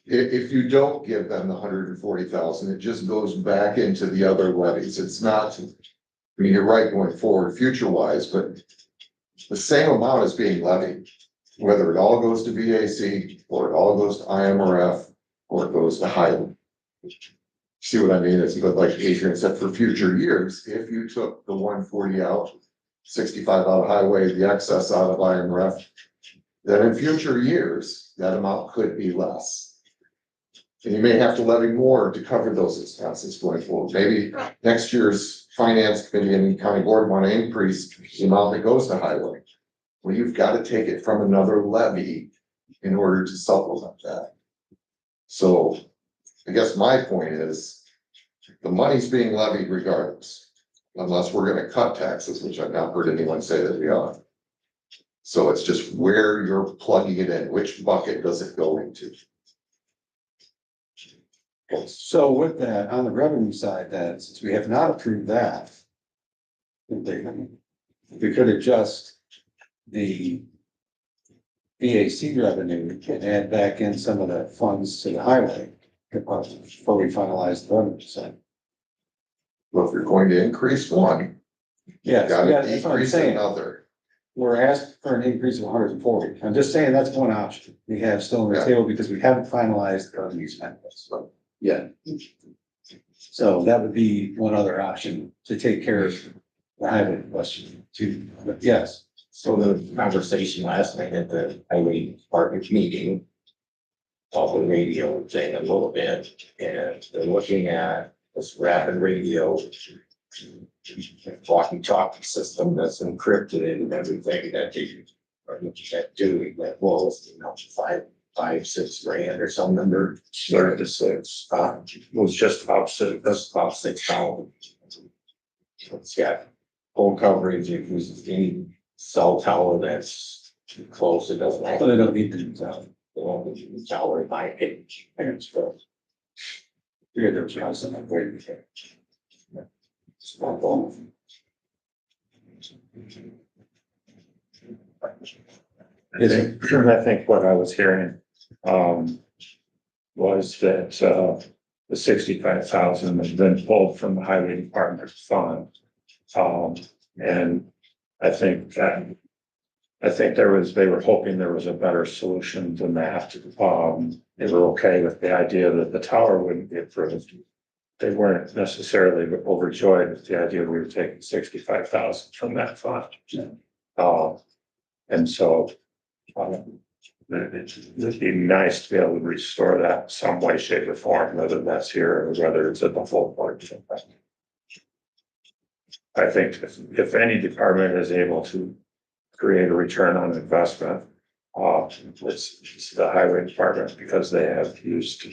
if you don't give them the 140,000, it just goes back into the other levies. It's not, I mean, you're right going forward, future wise, but the same amount is being levied. Whether it all goes to VAC or it all goes to IMRF or it goes to highway. See what I mean? It's but like Adrian said, for future years, if you took the 140 out, 65 out of highway, the excess out of IMRF, then in future years, that amount could be less. And you may have to levy more to cover those expenses going forward. Maybe next year's finance committee and county board want to increase the amount that goes to highway. Well, you've got to take it from another levy in order to supplement that. So I guess my point is, The money's being levied regardless, unless we're gonna cut taxes, which I've not heard anyone say that we are. So it's just where you're plugging it in, which bucket does it go into? So with that, on the revenue side, then, since we have not approved that. We could adjust the BAC revenue and add back in some of the funds to the highway department before we finalize the revenue side. Well, if you're going to increase one, Yeah, you gotta that's what I'm decrease saying. another. We're asking for an increase of 140. I'm just saying that's one option we have still on the Yeah. table because we haven't finalized the revenue side. So, Yeah. so that would be one other option to take care of the highway question too. But yes, So the conversation last night at the highway department meeting. Off the radio thing a little bit, and they're looking at this rapid radio. Walkie-talkie system that's encrypted and everything that you are looking at doing that was, you know, 6 grand or some number. 36, was just about six, that's about 6,000. It's got full coverage, if there's any cell tower that's too close, it doesn't. so they don't need to do that. They won't be the tower in my opinion. And so. Figured there was probably something waiting for. It's not long. I think what I was hearing, was that, the 65,000 has been pulled from the highway department fund. And I think they were hoping there was a better solution than that. They were okay with the idea that the tower wouldn't be approved. They weren't necessarily overjoyed with the idea we were taking 65,000 from that fund. And so, it'd be nice to be able to restore that in some way, shape or form, whether that's here or whether it's at the full board. I think if any department is able to create a return on investment, it's the highway department, because they have used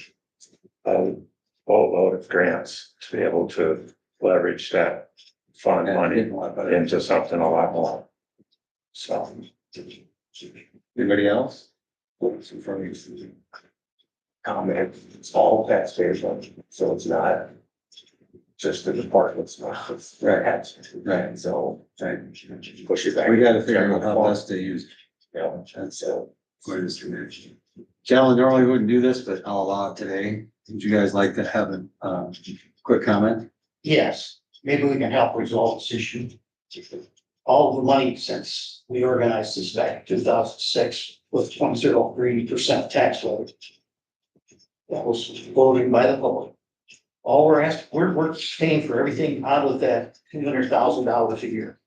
a boatload of grants to be able to leverage that fund money into something a lot more. So. Anybody else? Comment, it's all taxpayers money, so it's not. Just the department's not, it's. Right. So. Right. Push it back. We gotta figure out how best to use. Yeah, and so. Gentlemen, normally wouldn't do this, but I'll allow it today. Would you guys like to have a, quick comment? Yes, maybe we can help resolve this issue. All the money since we organized this back in 2006 with 0.03% tax levy. That was voted by the public. All we're asking, we're paying for everything out of that $200,000 a year.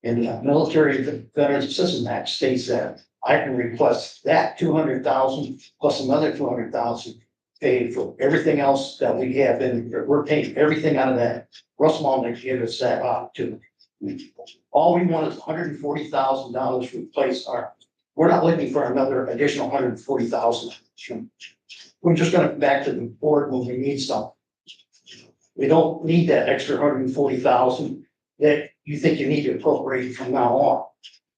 And the Military Veterans Assistance Act states that I can request that 200,000 plus another 200,000 paid for everything else that we have, and we're paying everything out of that. Russ Malnick gave us that opportunity. All we want is $140,000 to replace our, we're not looking for another additional $140,000. We're just gonna come back to the board when we need something. We don't need that extra $140,000 that you think you need to appropriate from now on.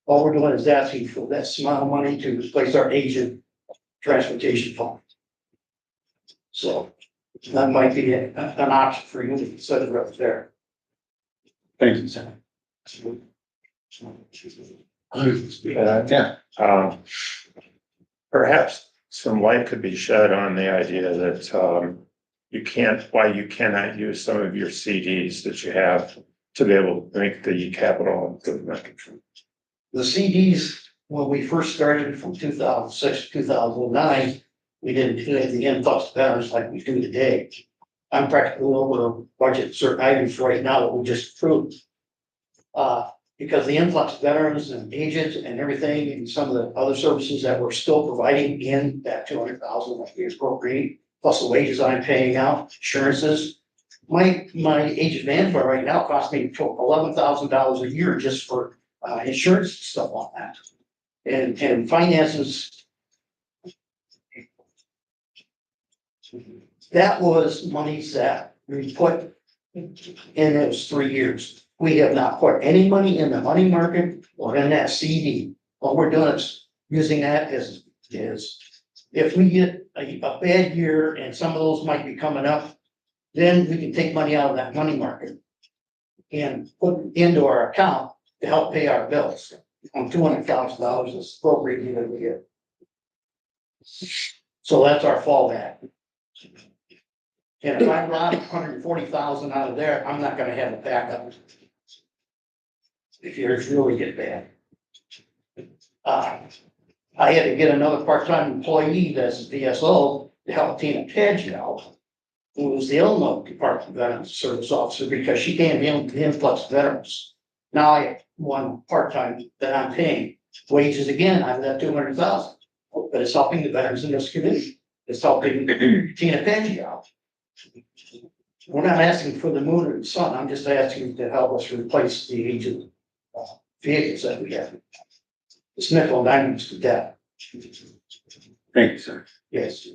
All we're doing is asking for that amount of money to replace our agent transportation fund. So that might be an option for you to consider right there. Thank you, sir. Yeah. Perhaps some light could be shed on the idea that, why you cannot use some of your CDs that you have to be able to make the capital improvement. The CDs, when we first started from 2006 to 2009, we didn't do the influx patterns like we do today. I'm practically over budget certain items right now that we just approved. Because the influx veterans and agents and everything and some of the other services that we're still providing in that 200,000 that we appropriate, plus the wages I'm paying out, insurances. My agent management right now costs me $11,000 a year just for insurance stuff on that. And finances. That was monies that we put in those 3 years. We have not put any money in the money market or in that CD. All we're doing is using that as if we get a bad year and some of those might be coming up, then we can take money out of that money market and put it into our account to help pay our bills. On $200,000 is appropriate that we get. So that's our fallback. And if I rob 140,000 out of there, I'm not gonna have a backup. If yours really get bad. I had to get another part-time employee that's a DSO to help Tina Page out, who was the Illinois Department of Veterans Service Officer, because she can't handle the influx of veterans. Now I have one part-time that I'm paying wages again, I've got 200,000, but it's helping the veterans in this community. It's helping Tina Page out. We're not asking for the moon or the sun, I'm just asking to help us replace the aged vehicles that we have. It's nickel and diamonds to death. Thank you, sir. Yes.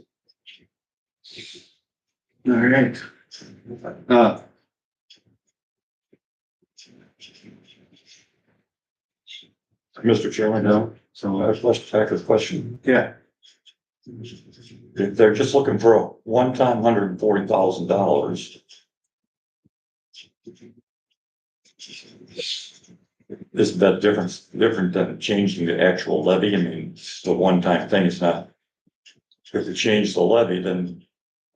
All right. Mr. Chairman, No, so so, let's back a question. yeah, If they're just looking for a one-time $140,000. Is that different than changing the actual levy? I mean, it's the one-time thing, it's not. If they change the levy, then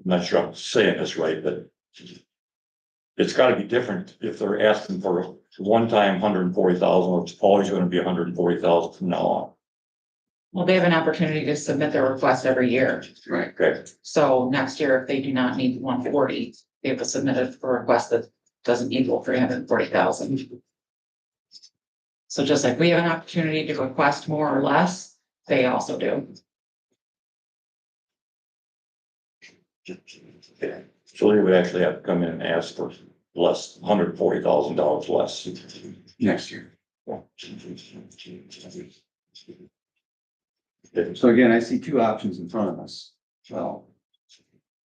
I'm not sure I'm saying this right, but. It's gotta be different if they're asking for a one-time 140,000, it's always gonna be 140,000 from now on. Well, they have an opportunity to submit their request every year. right. Okay, So next year, if they do not need 140, they have to submit a request that doesn't equal 340,000. So just like we have an opportunity to request more or less, they also do. so they would actually have to come in and ask for less, $140,000 less. Next year. So again, I see two options in front of us. Well,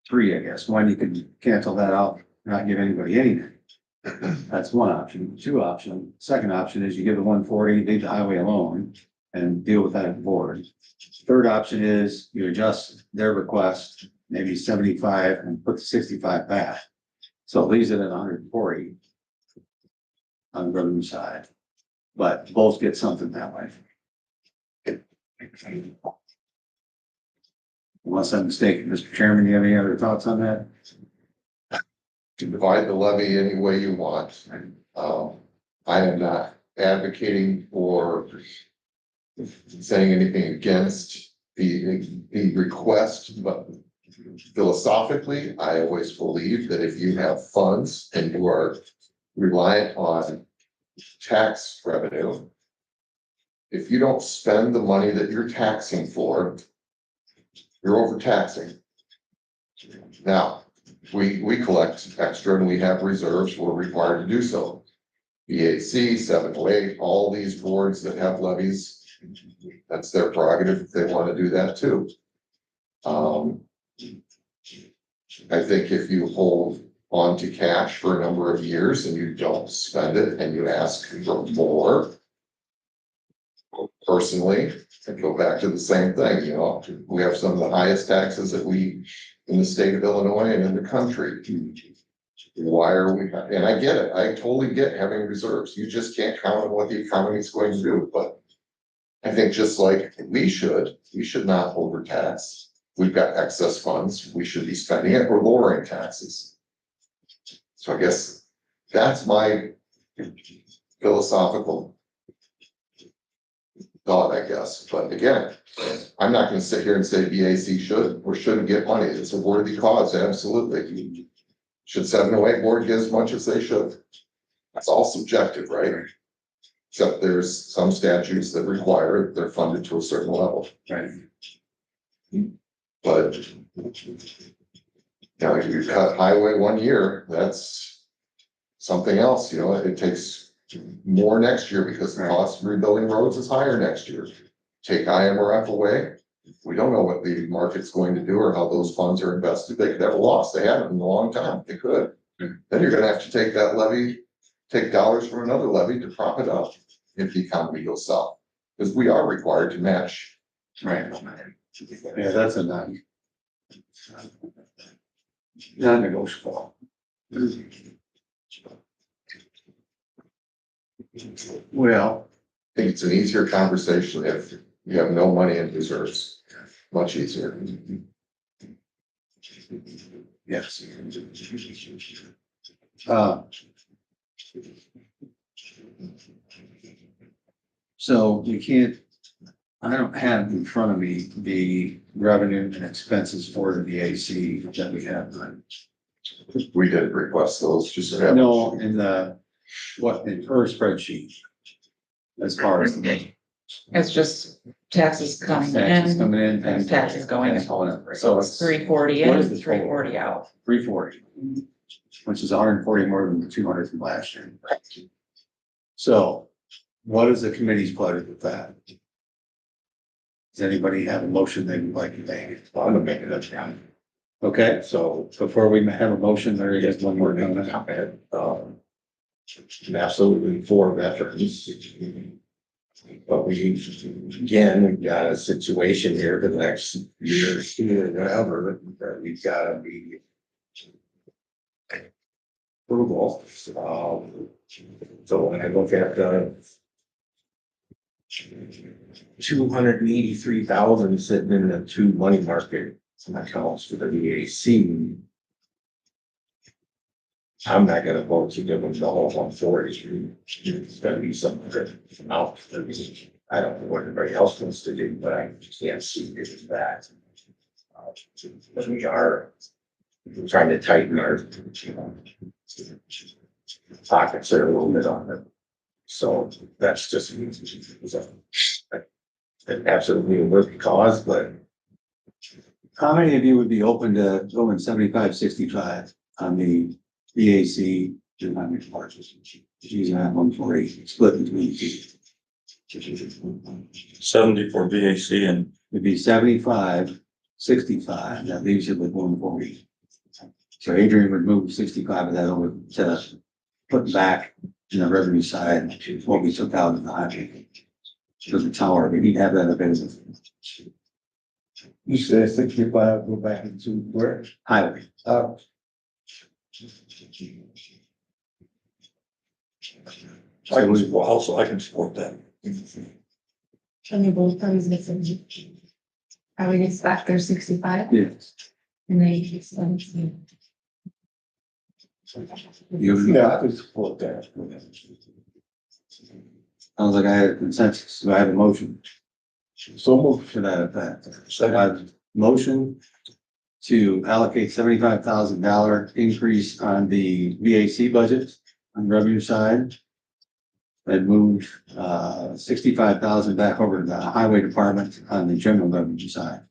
three, I guess. One, you could cancel that out, not give anybody anything. That's one option. Second option is you give the 140, leave the highway alone and deal with that at the board. Third option is you adjust their request, maybe 75 and put the 65 back. So it leaves it at 140 on the revenue side, but both get something that way. Unless I'm mistaken, Mr. Chairman, do you have any other thoughts on that? To divide the levy any way you want. I am not advocating for saying anything against the request, but philosophically, I always believe that if you have funds and you are reliant on tax revenue, if you don't spend the money that you're taxing for, you're overtaxing. Now, we collect extra and we have reserves, we're required to do so. BAC, 708, all these boards that have levies, that's their prerogative if they want to do that too. I think if you hold on to cash for a number of years and you don't spend it and you ask for more, personally, I go back to the same thing, you know, we have some of the highest taxes that we in the state of Illinois and in the country. Why are we, and I get it, I totally get having reserves, you just can't count on what the economy is going to do, but I think just like we should not overtax. We've got excess funds, we should be spending it or lowering taxes. So I guess that's my philosophical thought, I guess, but again, I'm not gonna sit here and say BAC should or shouldn't get money, it's a worthy cause, absolutely. Should 708 board get as much as they should? That's all subjective, right? Except there's some statutes that require they're funded to a certain level. Right. But now if you cut highway 1 year, that's something else, you know, it takes more next year because the cost of rebuilding roads is higher next year. Take IMRF away, we don't know what the market's going to do or how those funds are invested. They could have a loss, they haven't in a long time, they could. Then you're gonna have to take that levy, take dollars from another levy to prop it up if the economy goes south. Because we are required to match. Right. Yeah, that's a non-negotiable. Well, I think it's an easier conversation if you have no money in reserves, much easier. yes. Uh, So we can't, I don't have in front of me the revenue and expenses for the VAC that we have. We did request those, just. to have- No, in the, what, in her spreadsheet. As far as the It's just taxes coming taxes in, coming in and taxes going and in. going up. So it's 340 What is in, the 340 out. 340, which is 140 more than the 200 from last year. So what is the committee's pleasure with that? Does anybody have a motion they would like to make? I'm gonna make it up down. Okay, so before we have a motion, there is one more We're comment. gonna I'm absolutely for veterans. But we've got a situation here for the next year, or whatever, that we've gotta be approval. So when I look at the 283,000 sitting in the two money market accounts for the VAC. I'm not gonna vote to give them the whole 140. It's gonna be some amount. I don't know what everybody else wants to do, but I can't see this that. But we are trying to tighten our pockets there a little bit on it. So that's just absolutely a worthy cause, but How many of you would be open to going 75-65 on the VAC and on the parts? Using that 140 split between the two. 70 for VAC and It'd be 75-65. That leaves you with 140. So Adrian would move 65 of that over to put back in the revenue side what we took out in the highway. For the tower, we need to have that available. you said 65 go back into where? Highway. I can, also I can support that. Can you both parties get some? I would expect they're 65 Yes. and they 17. Yeah, I can support that. Sounds like I had a consensus. Do I have a motion? So move. To that effect. So I have motion to allocate $75,000 increase on the VAC budget on the revenue side. And move 65,000 back over to the highway department on the general revenue side.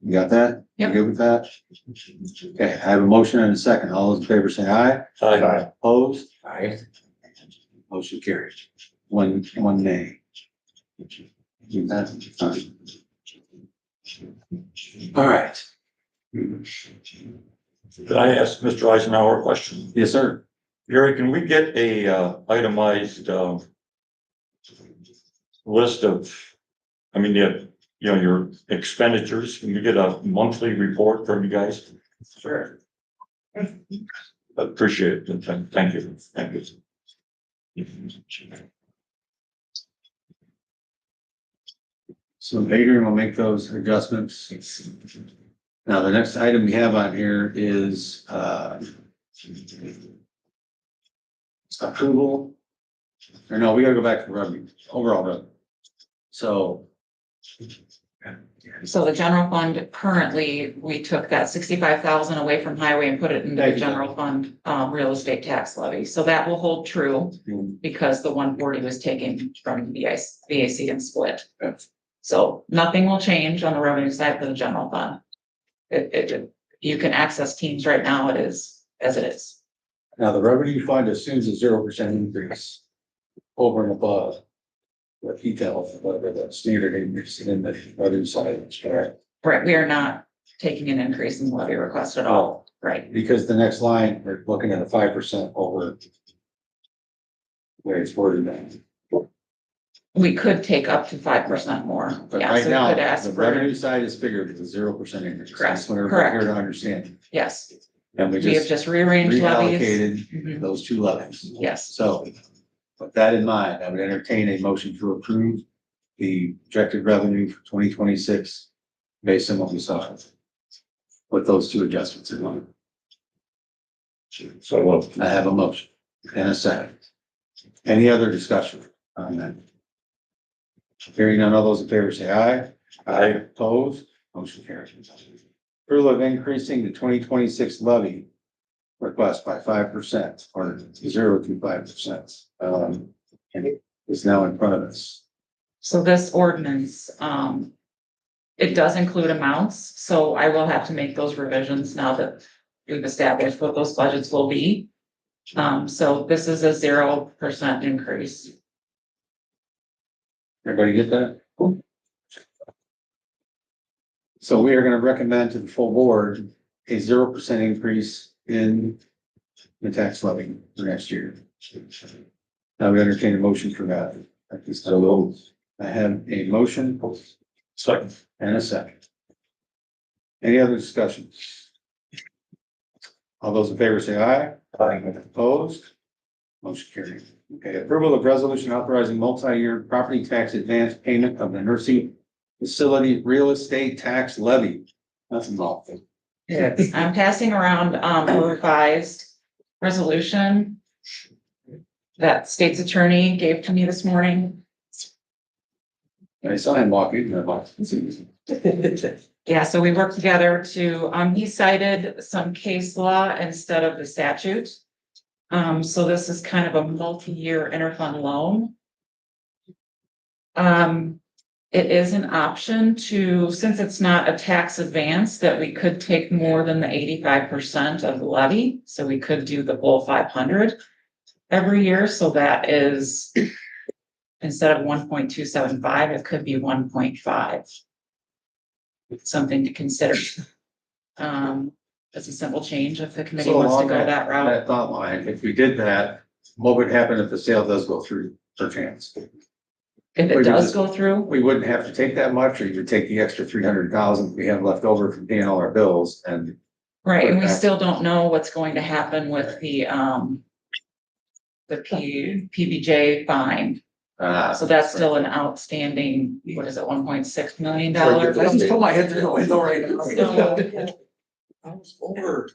You got that? You Yep. good with that? Okay, I have a motion and a second. All those in favor say aye. Aye. Opposed? Aye. Motion carried. One nay. That's fine. All right. Can I ask Mr. Eisenhower a question? Yes, sir. Gary, can we get a itemized list of, I mean, your expenditures? Can you get a monthly report from you guys? Sure. Appreciate it. Thank you. Thank you. So Adrian will make those adjustments. Now, the next item we have on here is approval. Or no, we gotta go back to the revenue, overall revenue. So, So the general fund, currently, we took that 65,000 away from highway and put it into the Thank you. general fund, real estate tax levy. So that will hold true because the 140 was taken from the VAC and split. Yes. So nothing will change on the revenue side for the general fund. You can access teams right now, it is as it is. now the revenue fund assumes a 0% increase over and above what he tells, whatever the standard increase in the revenue side is, correct? Right, we are not taking an increase in levy request at all. right. Because the next line, we're looking at a 5% over. Where it's worded then. We could take up to 5% more. But Yeah, right so we now, could ask the for, revenue side is figured as a 0% increase. I Correct, just want everybody correct. here to understand. yes, And we we have just just rearranged levies. reallocated Mhm, those two levies. yes, So with that in mind, I would entertain a motion to approve the projected revenue for 2026 based on what we saw. With those two adjustments in mind. So, well, I have a motion and a second. Any other discussion on that? Hearing none, all those in favor say aye. Aye. Opposed, motion carries. Approval of increasing the 2026 levy request by 5% or 0 to 5%. And is now in front of us. so this ordinance, it does include amounts, so I will have to make those revisions now that we've established what those budgets will be. So this is a 0% increase. Everybody get that? So we are going to recommend to the full board a 0% increase in the tax levy for next year. I would entertain a motion for that. So I have a motion second. and a second. Any other discussion? All those in favor say aye. Opposed? Motion carried. Okay, approval of resolution authorizing multi-year property tax advance payment of the nursing facility real estate tax levy. That's involved. I'm passing around, a revised resolution that state's attorney gave to me this morning. I saw him walking. Yeah, so we worked together to, he cited some case law instead of the statute. So this is kind of a multi-year interfund loan. It is an option to, since it's not a tax advance, that we could take more than the 85% of the levy. So we could do the full 500 every year. So that is, instead of 1.275, it could be 1.5. Something to consider. It's a simple change if the committee So wants to along go that route. That thought line, if we did that, what would happen if the sale does go through per chance? If we it would does just- go through, We wouldn't have to take that much, or you would take the extra 300,000 we have left over from paying all our bills and. right, and we Okay. still don't know what's going to happen with the PBJ fine. So that's still an outstanding, what is it, $1.6 million? I just put my head through the window right now. So- I was over.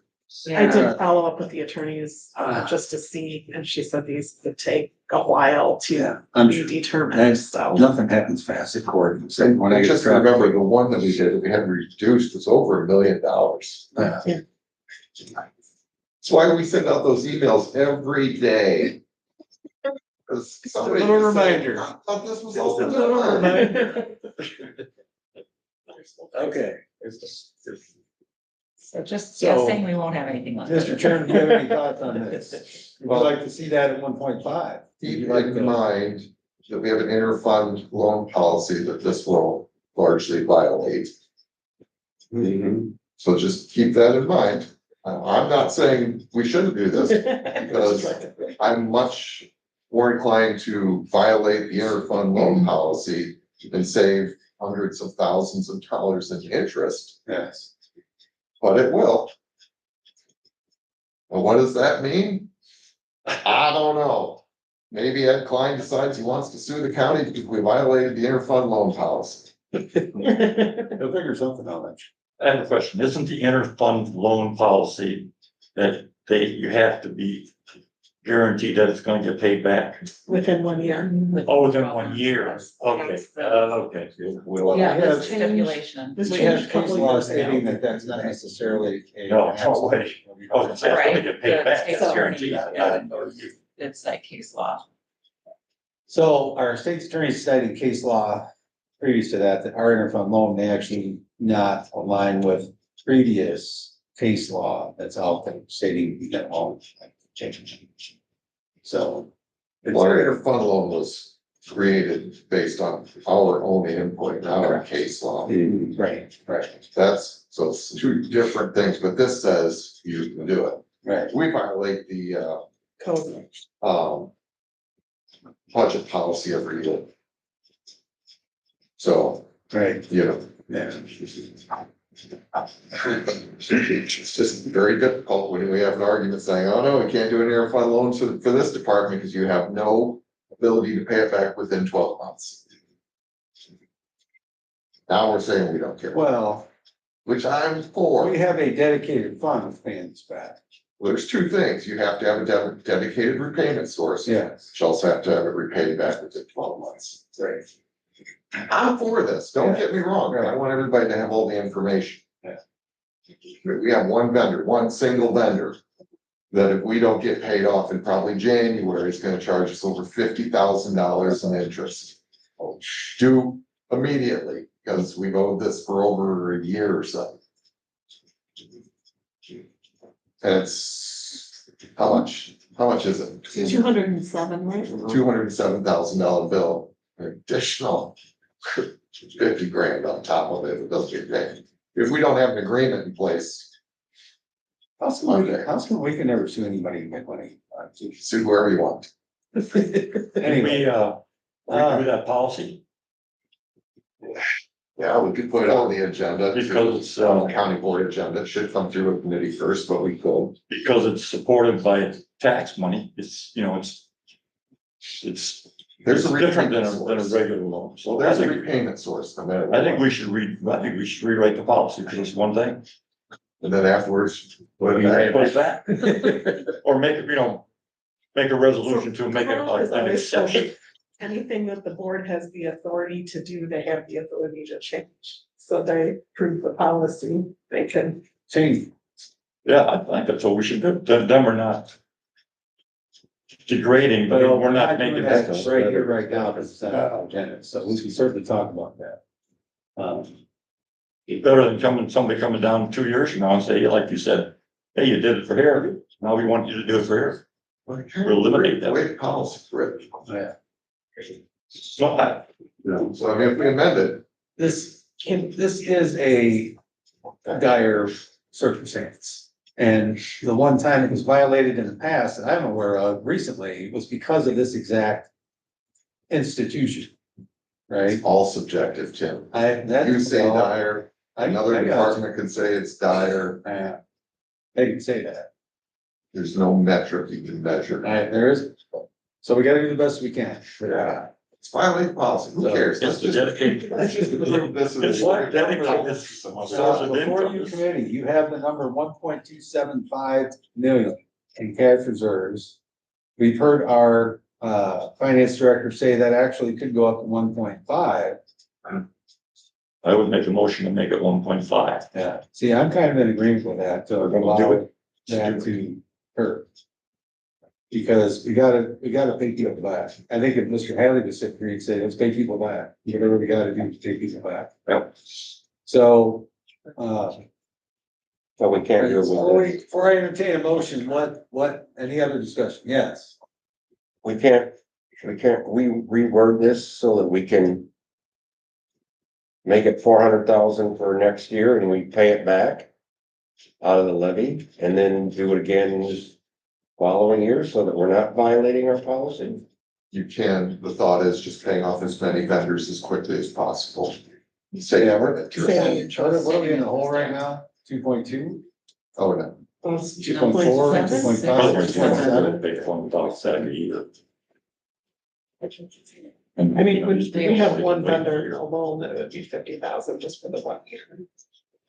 I did follow up with the attorneys, just to see, and she said these could take a while to Yeah, I'm be sure. determined, so. Nothing happens fast at court. And When I get just trapped- remember, the one that we did, that we had reduced, was over $1 million. Yeah. That's why we send out those emails every day. 'Cause somebody Little just said, reminder. "I thought this was Just a all little done." reminder. Okay. So just So- guessing, we won't have anything left. Mr. Chairman, do you have any thoughts on this? Would you like to see that at 1.5? Keep in mind that we have an interfund loan policy that this will largely violate. So just keep that in mind. I'm not saying we shouldn't do this, because I'm much more inclined to violate the interfund loan policy and save hundreds of thousands of dollars in interest, Yes. but it will. And what does that mean? I don't know. Maybe Ed Klein decides he wants to sue the county because we violated the interfund loan policy. They'll figure something out. I have a question. Isn't the interfund loan policy that you have to be guaranteed that it's going to get paid back? Within 1 year. Oh, within 1 year. Okay, okay. Well, Yeah, We there's have- stipulation. This We changed have a case couple law years ago. stating that that's not necessarily a. No, no way. Oh, it's going Right, to get paid the back. state's That's attorney, guaranteed. yeah. It's like case law. So our state's attorney cited case law previous to that our interfund loan may actually not align with previous case law that's out there stating that all change. So. Our interfund loan was created based on our own input, not our case law. Right, right. That's So it's two different things, but this says you can do it. Right. We violate the, Code. budget policy every year. So, Right. you know, Yeah. it's just very difficult when we have an argument saying, oh no, we can't do any interfund loans for this department because you have no ability to pay it back within 12 months. Now we're saying we don't care, Well, which I'm for. we have a dedicated fund of paying this back. Well, there's two things. You have to have a dedicated repayment source. Yes. You also have to have it repaid back within 12 months. Right. I'm for this. Don't get me wrong. I want everybody to have all the information. Yeah. We have one vendor, one single vendor. That if we don't get paid off in probably January, it's gonna charge us over $50,000 in interest. Due immediately, because we've owed this for over a year or so. And it's, how much is it? 207, right? $207,000 bill, additional 50 grand on top of it, if it doesn't get paid. If we don't have an agreement in place, How come we can never sue anybody and get money? sue whoever you want. Anyway, We do that policy Yeah, we could put it on the agenda. because it's, On the county board agenda, it should come through a committee first, but we could. because it's supported by tax money. It's, you know, it's There's a different than repayment a source. regular loan. Well, So there's a repayment source, no matter what. I think we should rewrite the policy for this one thing. And then afterwards, put it Put back. it back. Or make it, you know, make a resolution to make it an exception. Anything that the board has the authority to do, they have the authority to change. So they approve the policy, they can. change. Yeah, I think that's what we should do. Then we're not degrading, but we're not making that that. right here, right now, because it's not on our agenda, so we can certainly talk about that. Better than somebody coming down 2 years from now and say, like you said, hey, you did it for here, now we want you to do it for here. We'll eliminate that. Wait, policy, written. Yeah. So I, So I mean, if we amend it, This is a dire circumstance. And the one time it was violated in the past that I'm aware of recently was because of this exact institution. Right? it's all subjective, Tim. That's. You say dire, another I got you. department can say it's dire. They can say that. There's no metric you can measure. There is. So we gotta do the best we can. Yeah, it's violating policy. Who cares? it's the dedicated. Let's just approve this. It's what dedicated. So before you committee, you have the number 1.275 million in cash reserves. We've heard our finance director say that actually could go up to 1.5. I would make a motion to make it 1.5. Yeah, see, I'm kind of in agreement with that, to We're gonna do allow it. that to her. Because we gotta pay people back. I think if Mr. Hadley was sitting here, he'd say, let's pay people back, whatever we gotta do to pay people back. Yep. So, So we can't do it with before I entertain a motion, what, any other discussion? Yes. we can't reword this so that we can make it 400,000 for next year and we pay it back out of the levy and then do it again following year so that we're not violating our policy. You can, the thought is just paying off as many vendors as quickly as possible. Say, Yeah, yeah, we're- Say- What are we in the hole right now? 2.2? oh, no. 2.4, 2.5, 2.7? Pay for without setting either. I mean, we have one vendor alone that would be 50,000 just for the 1 year.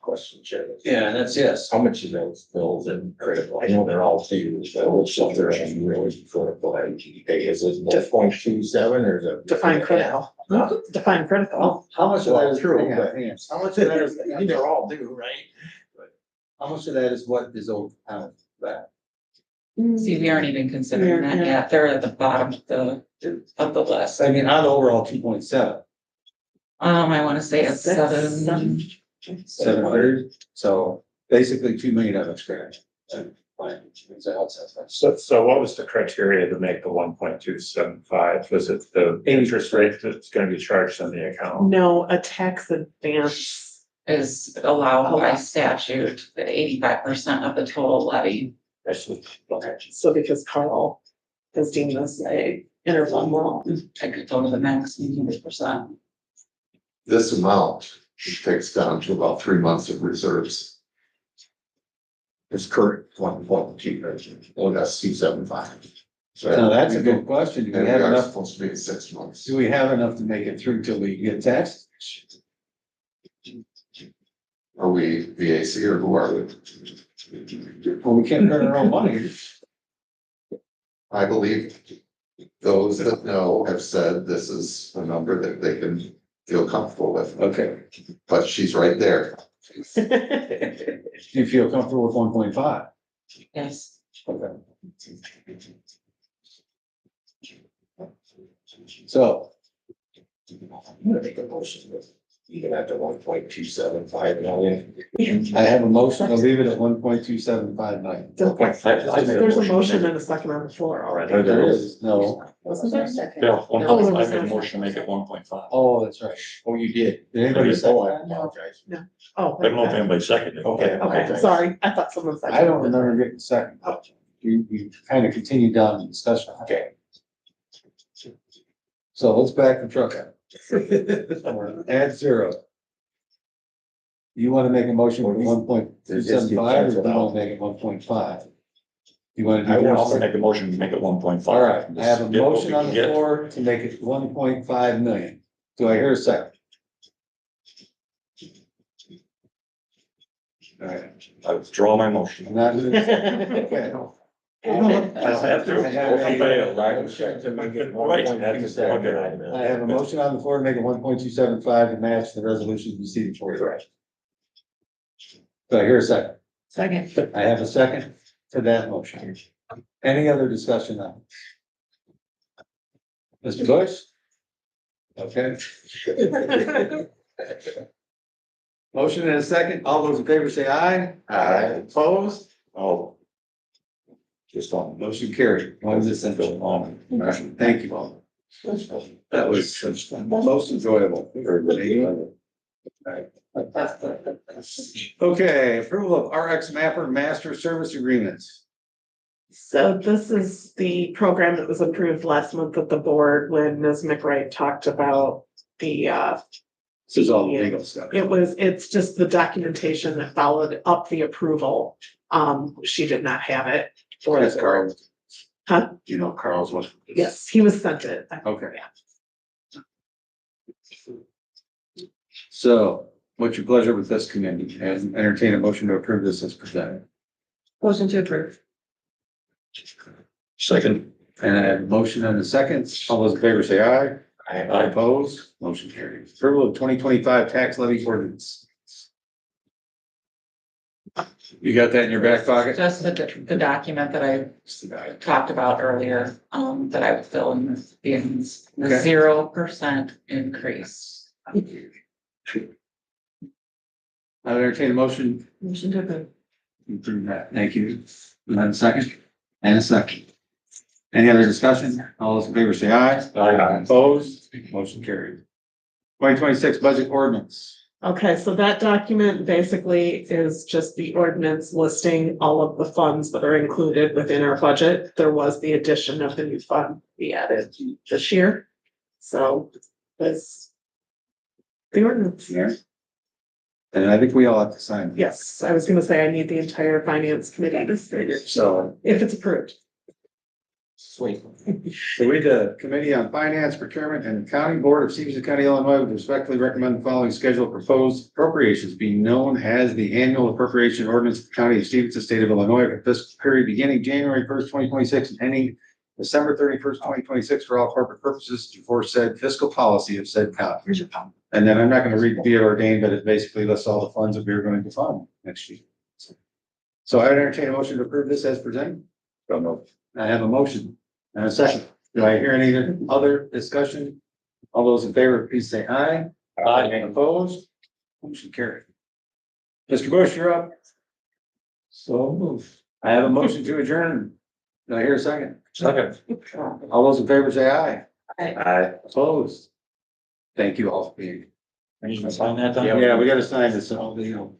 Question, Chair. Yeah, that's yes. How much of those bills and critical? I know they're all figures, but which of they're actually really critical? Is it 1.27 or is it? Define critical. Define critical. How much of that is True, hang on, but- hang on. How much of that is, They're all due, right? how much of that is what is owed out of that? See, we aren't even considering that yet. They're at the bottom of the list. I mean, on the overall 2.7, I wanna say it's 7. 700, so basically 2 million of it's scratch. So what was the criteria to make the 1.275? Was it the interest rate that's gonna be charged on the account? No, a tax advance is allowed by statute, 85% of the total levy. So because Carl has deemed this a interfund loan. I could go to the max 100%. This amount takes down to about 3 months of reserves. It's current 1.2, oh, that's 275. So Now, that's a good question. Do And we we have are enough, supposed to be at 6 months. do we have enough to make it through till we get taxed? Are we VAC or who are we? Well, we can't earn our own money. I believe those that know have said this is a number that they can feel comfortable with. Okay. But she's right there. Do you feel comfortable with 1.5? Yes. Okay. So, I'm gonna make a motion with, even at the 1.275 million. I have a motion to leave it at 1.275 million. There's a motion and a second on the floor already. There is, no. Wasn't there? Bill, Oh, there was I made a no- motion to make it 1.5. Oh, that's right. Oh, you did. Did anybody say Oh, I that? apologize. Oh. I don't know if anybody seconded it. Okay. Okay, sorry, I thought someone said. I don't remember getting a second. We kind of continued down the discussion. Okay. So let's back the truck up. Add zero. You want to make a motion for 1.275 or do you want to make it 1.5? You want to I do will also that? make a motion to make it 1.5. All right, I have a Get what motion we on can the get. floor to make it 1.5 million. Do I hear a second? All right, I withdraw my motion. I'm not doing it. Okay. I don't have to. I have a- To make it Right, 1.275. I have a motion on the floor to make it 1.275 to match the resolution you see before you. Do I hear a second? Second. I have a second to that motion. Any other discussion on it? Mr. Bush? Okay. Motion and a second. All those in favor say aye. Aye. Opposed? Oh. Just on. Motion carried. One essential. Thank you all. That was most enjoyable. Okay, approval of RX Mapper Master Service Agreements. So this is the program that was approved last month at the board when Ms. McWright talked about the, This is all legal stuff. it's just the documentation that followed up the approval. She did not have it for this card. Huh? You know, Carl's was. Yes, he was sent it. Okay. So what's your pleasure with this committee? And entertain a motion to approve this as presented. Motion to approve. Second. And I have a motion and a second. All those in favor say aye. I Opposed? Motion carries. Approval of 2025 tax levy ordinance. You got that in your back pocket? Just the document that I talked about earlier, that I would fill in the Okay. 0% increase. I'll entertain a motion. Motion to approve. Approve that. Thank you. And then a second? And a second. Any other discussion? All those in favor say aye. Aye. Opposed? Motion carried. 2026 budget ordinance. Okay, so that document basically is just the ordinance listing all of the funds that are included within our budget. There was the addition of the new fund we added this year. So that's the ordinance. Yeah. And I think we all have to sign. Yes, I was gonna say I need the entire finance committee to sign it, so if it's approved. Sweet. So we, the Committee on Finance, Procurement, and Accounting Board of Stephenson County, Illinois, would respectfully recommend the following schedule of proposed appropriations being known as the annual appropriation ordinance of the County of Stephenson, State of Illinois, for fiscal period beginning January 1st, 2026, and ending December 31st, 2026, for all corporate purposes for said fiscal policy of said county. And then I'm not going to read be it ordained, but it basically lists all the funds that we're going to fund next year. So I would entertain a motion to approve this as presented. don't know. I have a motion and a second. Do I hear any other discussion? All those in favor, please say aye. Aye. Opposed? Motion carried. Mr. Bush, you're up. So move. I have a motion to adjourn. Do I hear a second? Second. All those in favor say aye. Aye. Opposed? Thank you all for being I need to sign that. Yeah, we gotta sign this, all the,